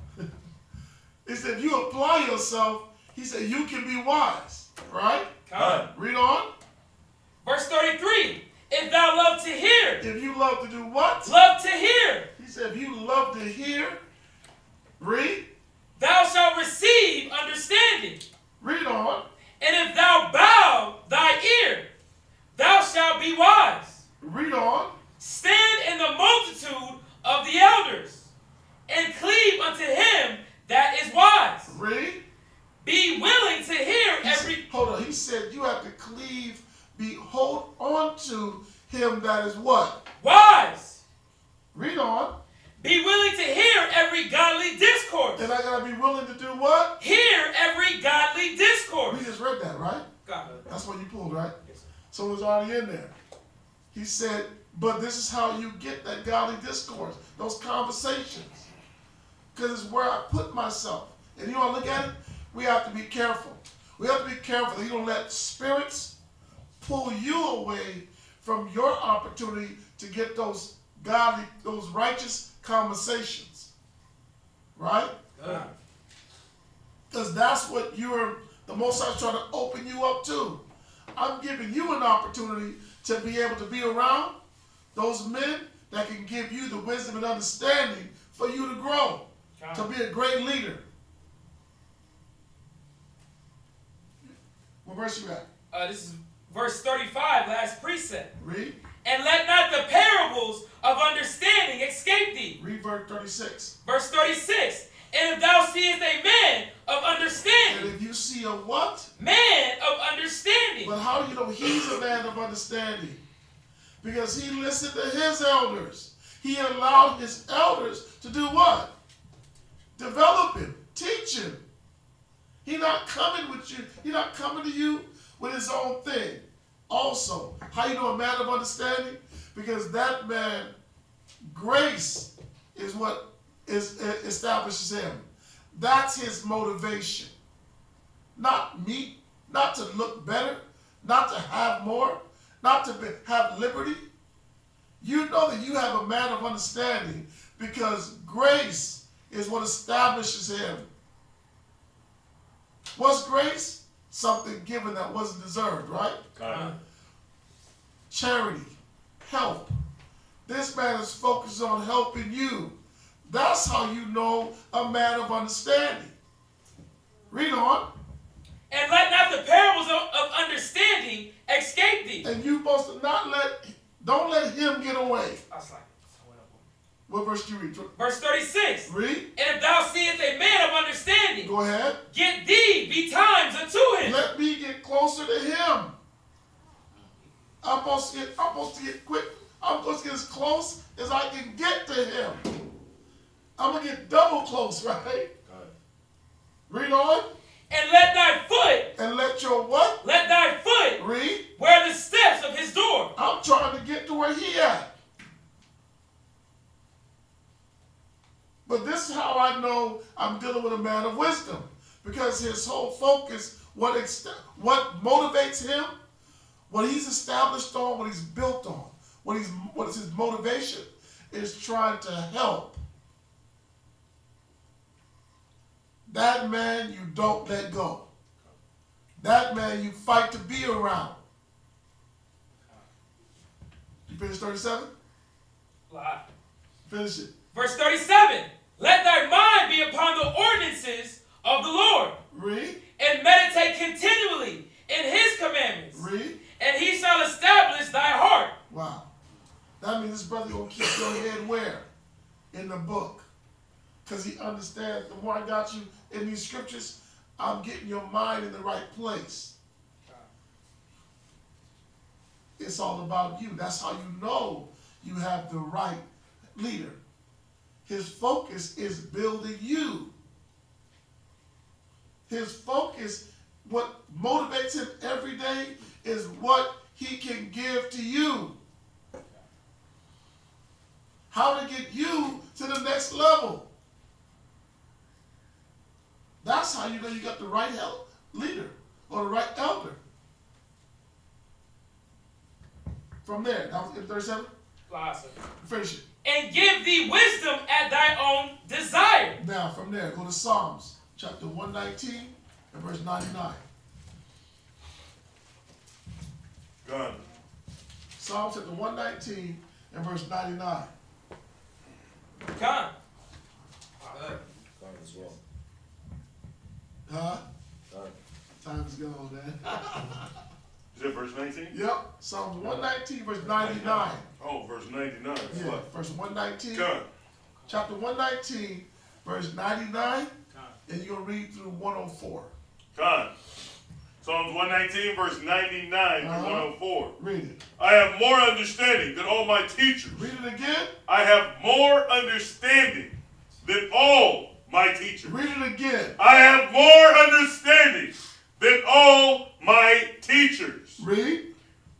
He said if you apply yourself, he said you can be wise. Right? God. Read on. Verse 33. If thou love to hear. If you love to do what? Love to hear. He said if you love to hear, read. Thou shalt receive understanding. Read on. And if thou bow thy ear, thou shalt be wise. Read on. Stand in the multitude of the elders, and cleave unto him that is wise. Read. Be willing to hear Hold on. He said you have to cleave, hold on to him that is what? Wise. Read on. Be willing to hear every godly discourse. And I got to be willing to do what? Hear every godly discourse. We just read that, right? God. That's what you pulled, right? Yes, sir. So it was already in there. He said, but this is how you get that godly discourse, those conversations. Because it's where I put myself. And you want to look at it? We have to be careful. We have to be careful that you don't let spirits pull you away from your opportunity to get those godly, those righteous conversations. Right? Because that's what the Most High is trying to open you up to. I'm giving you an opportunity to be able to be around those men that can give you the wisdom and understanding for you to grow, to be a great leader. What verse you at? This is verse 35, last precept. Read. And let not the parables of understanding escape thee. Read verse 36. Verse 36. And if thou seest a man of understanding. And if you see a what? Man of understanding. But how do you know he's a man of understanding? Because he listened to his elders. He allowed his elders to do what? Develop him. Teach him. He's not coming with you. He's not coming to you with his own thing. Also, how you know a man of understanding? Because that man, grace is what establishes him. That's his motivation. Not me, not to look better, not to have more, not to have liberty. You know that you have a man of understanding because grace is what establishes him. What's grace? Something given that wasn't deserved, right? Charity, help. This man is focused on helping you. That's how you know a man of understanding. Read on. And let not the parables of understanding escape thee. And you supposed to don't let him get away. What verse do you read? Verse 36. Read. And if thou seest a man of understanding, go ahead. Get thee betimes unto him. Let me get closer to him. I'm supposed to get quick. I'm supposed to get as close as I can get to him. I'm going to get double close, right? Read on. And let thy foot. And let your what? Let thy foot. Read. Where the steps of his door. I'm trying to get to where he at. But this is how I know I'm dealing with a man of wisdom. Because his whole focus, what motivates him, what he's established on, what he's built on, what is his motivation, is trying to help. That man you don't let go. That man you fight to be around. You finish 37? Finish it. Verse 37. Let thy mind be upon the ordinances of the Lord. Read. And meditate continually in his commandments. Read. And he shall establish thy heart. Wow. That means this brother going to keep your head where? In the book. Because he understands the more I got you in these scriptures, I'm getting your mind in the right place. It's all about you. That's how you know you have the right leader. His focus is building you. His focus what motivates him every day is what he can give to you. How to get you to the next level. That's how you know you got the right leader or the right elder. From there, that was in 37. Awesome. Finish it. And give thee wisdom at thy own desire. Now, from there, go to Psalms chapter 119 and verse 99. Gun. Psalms chapter 119 and verse 99. Come. As well. Huh? Time's gone, man. Is it verse 19? Yep. Psalms 119 verse 99. Oh, verse 99. Yeah, What? verse 119. Gun. Chapter 119 verse 99. And you're going to read through 104. Gun. Psalms 119, verse 99 to 104. Read it. I have more understanding than all my teachers. Read it again. I have more understanding than all my teachers. Read it again. I have more understanding than all my teachers. Read.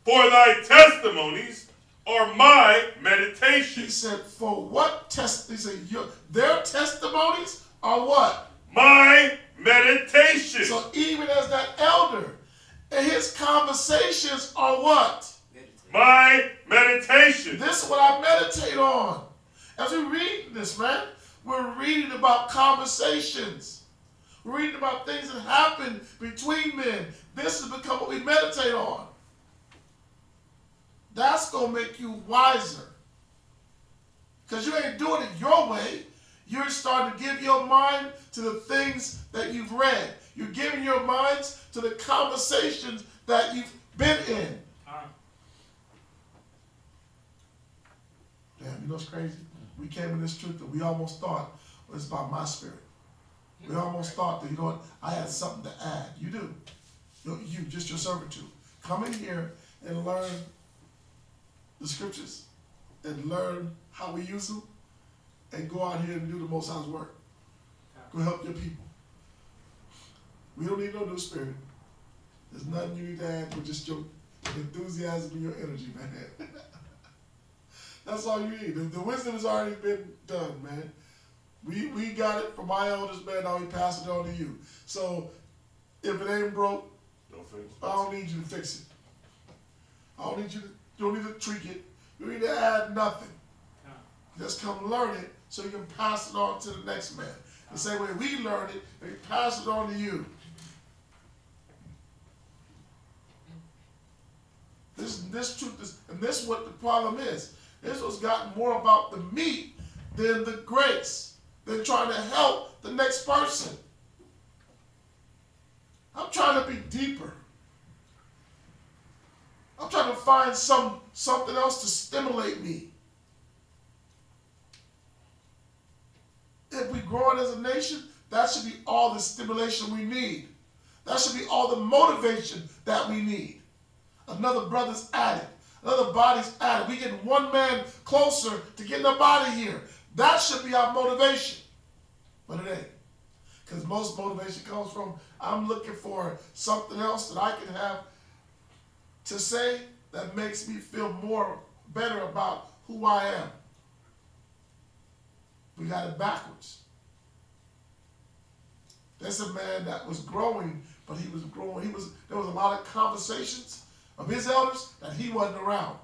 For thy testimonies are my meditation. He said, for what test? He said, their testimonies are what? My meditation. So even as that elder, and his conversations are what? My meditation. This is what I meditate on. As we read this, man, we're reading about conversations. We're reading about things that happen between men. This has become what we meditate on. That's going to make you wiser. Because you ain't doing it your way. You're starting to give your mind to the things that you've read. You're giving your minds to the conversations that you've been in. Damn, you know what's crazy? We came in this truth that we almost thought was about my spirit. We almost thought that, you know what, I had something to add. You do. You, just your servitude. Come in here and learn the scriptures and learn how we use them and go out here and do the Most High's work. Go help your people. We don't need no new spirit. There's nothing you need to add but just your enthusiasm and your energy, man. That's all you need. The wisdom has already been done, man. We got it from my elders, man. Now we pass it on to you. So if it ain't broke, Don't fix it. I don't need you to fix it. I don't need you don't need to tweak it. You don't need to add nothing. Just come learn it so you can pass it on to the next man. The same way we learn it, and we pass it on to you. This truth is, and this is what the problem is. This has gotten more about the meat than the grace, than trying to help the next person. I'm trying to be deeper. I'm trying to find something else to stimulate me. If we're growing as a nation, that should be all the stimulation we need. That should be all the motivation that we need. Another brother's added. Another body's added. We get one man closer to getting up out of here. That should be our motivation. But it ain't. Because most motivation comes from, I'm looking for something else that I can have to say that makes me feel better about who I am. We got it backwards. There's a man that was growing, but he was growing. There was a lot of conversations of his elders that he wasn't around.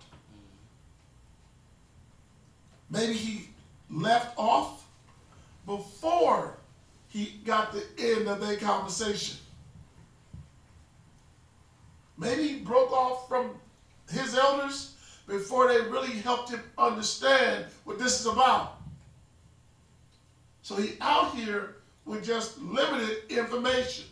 Maybe he left off before he got the end of their conversation. Maybe he broke off from his elders before they really helped him understand what this is about. So he out here with just limited information.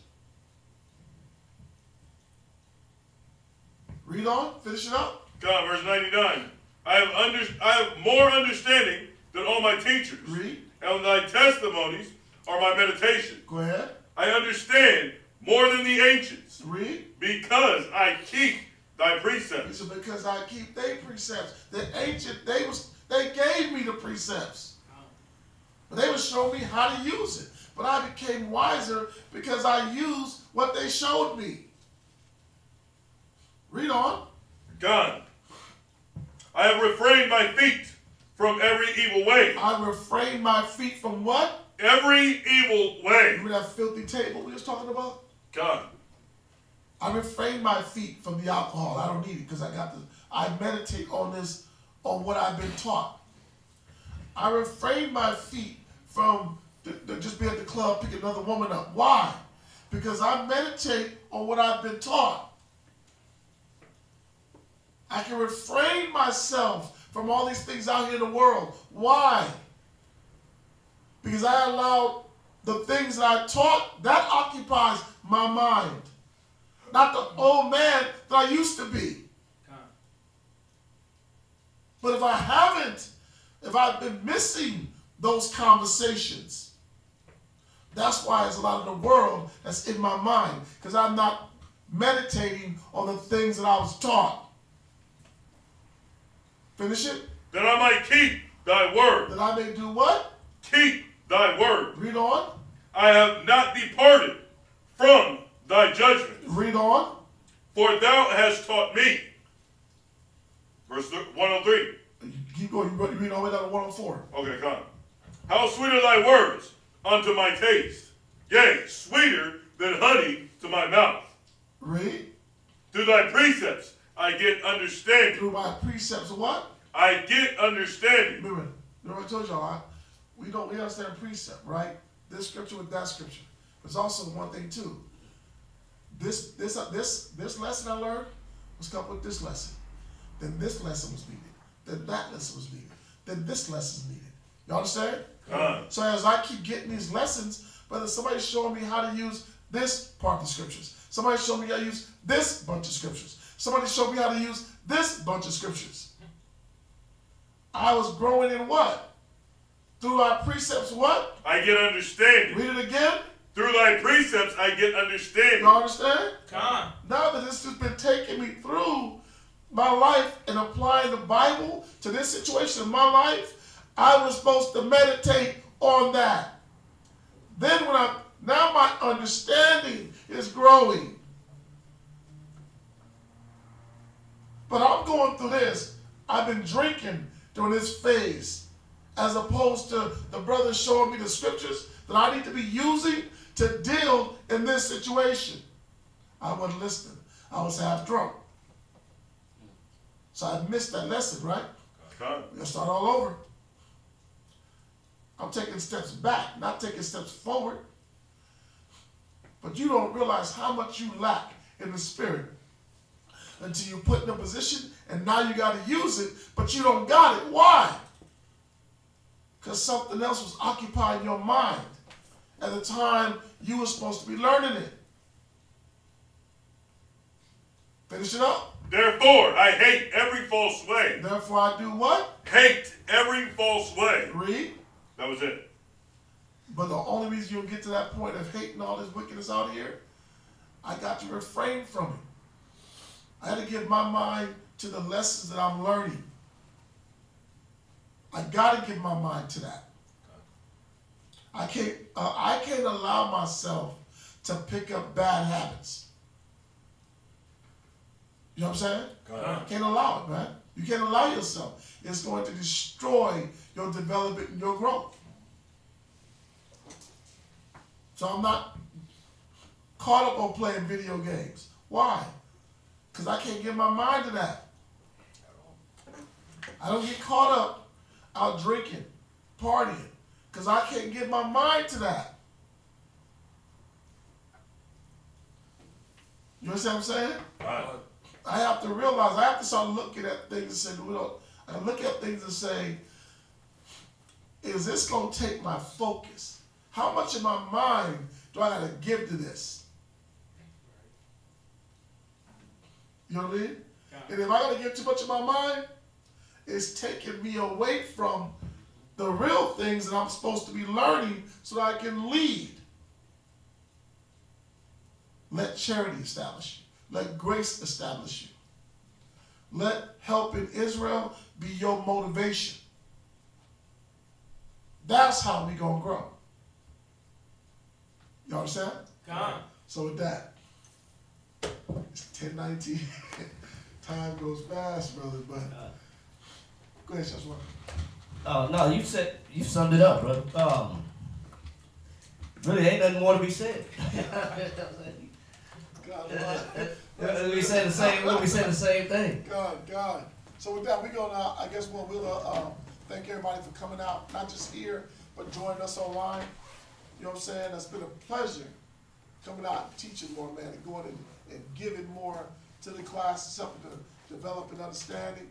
Read on, finish it up. God, verse 99. I have more understanding than all my teachers. Read. And thy testimonies are my meditation. Go ahead. I understand more than the ancients. Read. Because I keep thy precepts. So because I keep their precepts. The ancient, they gave me the precepts. But they would show me how to use it. but I became wiser because I used what they showed me. Read on. God, I have refrained my feet from every evil way. I refrained my feet from what? Every evil way. Remember that filthy table we was talking about? God, I refrain my feet from the alcohol. I don't need it because I meditate on this, on what I've been taught. I refrain my feet from just being at the club, pick another woman up. Why? Because I meditate on what I've been taught. I can refrain myself from all these things out here in the world. Why? Because I allowed the things that I taught, that occupies my mind. Not the old man that I used to be. But if I haven't, if I've been missing those conversations, that's why there's a lot of the world that's in my mind, because I'm not meditating on the things that I was taught. Finish it. that I might keep thy word. That I may do what? Keep thy word. Read on. I have not departed from thy judgment. Read on. For thou hast taught me. Verse 103. Keep going. You read all the way down to 104. Okay, come on. How sweet are thy words unto my taste, yea, sweeter than honey to my mouth. Read. Through thy precepts I get understanding. Through my precepts what? I get understanding. Remember I told y'all, we understand precept, right? This scripture with that scripture. There's also one thing too. This lesson I learned was coupled with this lesson. Then this lesson was needed. Then that lesson was needed. Then this lesson is needed. You understand? So as I keep getting these lessons, whether somebody's showing me how to use this part of the scriptures, somebody showed me how to use this bunch of scriptures, somebody showed me how to use this bunch of scriptures. I was growing in what? Through our precepts what? I get understanding. Read it again. Through thy precepts I get understanding. You understand? Come on. Now that this has been taking me through my life and applying the Bible to this situation in my life, I was supposed to meditate on that. Then now my understanding is growing. But I'm going through this. I've been drinking during this phase, as opposed to the brothers showing me the scriptures that I need to be using to deal in this situation. I wasn't listening. I was half drunk. So I missed that lesson, right? We're going to start all over. I'm taking steps back, not taking steps forward. But you don't realize how much you lack in the spirit until you put in a position and now you got to use it, but you don't got it. Why? Because something else was occupying your mind at the time you were supposed to be learning it. Finish it up. Therefore, I hate every false way. Therefore, I do what? Hate every false way. Read. That was it. But the only reason you'll get to that point of hating all this wickedness out here, I got to refrain from it. I had to give my mind to the lessons that I'm learning. I got to give my mind to that. I can't allow myself to pick up bad habits. You know what I'm saying? I can't allow it, man. You can't allow yourself. It's going to destroy your development and your growth. So I'm not caught up on playing video games. Why? Because I can't give my mind to that. I don't get caught up out drinking, partying, because I can't give my mind to that. You understand what I'm saying? I have to realize, I have to start looking at things and say, I look at things and say, is this going to take my focus? How much of my mind do I have to give to this? You know what I mean? And if I got to give too much of my mind, it's taking me away from the real things that I'm supposed to be learning so that I can lead. Let charity establish you. Let grace establish you. Let helping Israel be your motivation. That's how we going to grow. You understand? Come. So with that, it's 10:19. Time goes fast, brother, but go ahead, Joshua. No, you summed it up, brother. Really, ain't nothing more to be said. We said the same thing. God. So with that, we're gonna. I guess we'll thank everybody for coming out, not just here, but joining us online. You know what I'm saying? It's been a pleasure coming out and teaching more, man, and going and giving more to the class, something to develop an understanding.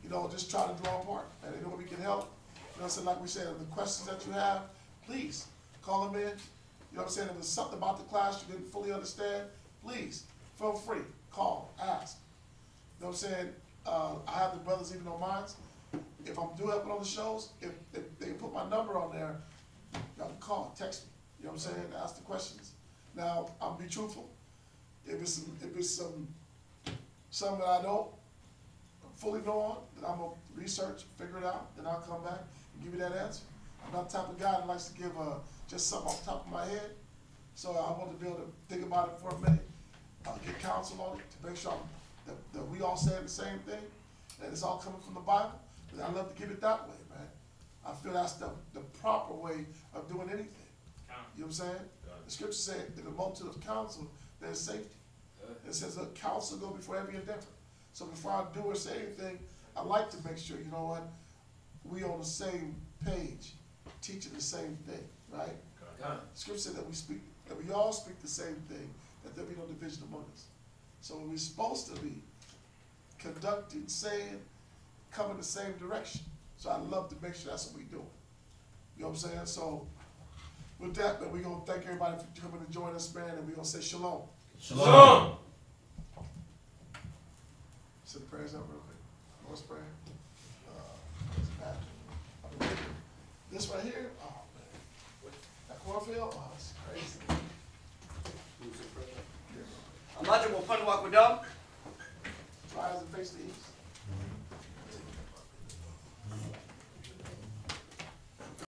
You know, just try to do our part, and you know what we can help. You know what I'm saying? Like we said, the questions that you have, please call them in. You know what I'm saying? If there's something about the class you didn't fully understand, please feel free, call, ask. You know what I'm saying? I have the brothers even on mine. If I'm doing helping on the shows, if they put my number on there, y'all can call, text me. You know what I'm saying? Ask the questions. Now, I'll be truthful. If it's something that I don't fully know on, then I'm gonna research, figure it out, then I'll come back and give you that answer. I'm not the type of guy that likes to give just something off the top of my head. So I want to be able to think about it for a minute, get counsel on it to make sure that we all saying the same thing, and it's all coming from the Bible. But I love to give it that way, man. I feel that's the proper way of doing anything. You know what I'm saying? The scripture says, in the multitude of counsel, there's safety. It says, a counsel go before every endeavor. So before I do or say anything, I like to make sure, you know what, we on the same page, teaching the same thing, right? The scripture said that we all speak the same thing, that there be no division among us. So we're supposed to be conducting, saying, coming the same direction. So I love to make sure that's what we're doing. You know what I'm saying? So with that, man, we're going to thank everybody for coming to join us, man, and we're going to say shalom. Shalom. Say the prayers out real quick. Lord's Prayer. This right here, oh man. That cornfield, oh, it's crazy. I'm not going to put walk with them. Rise and face the east.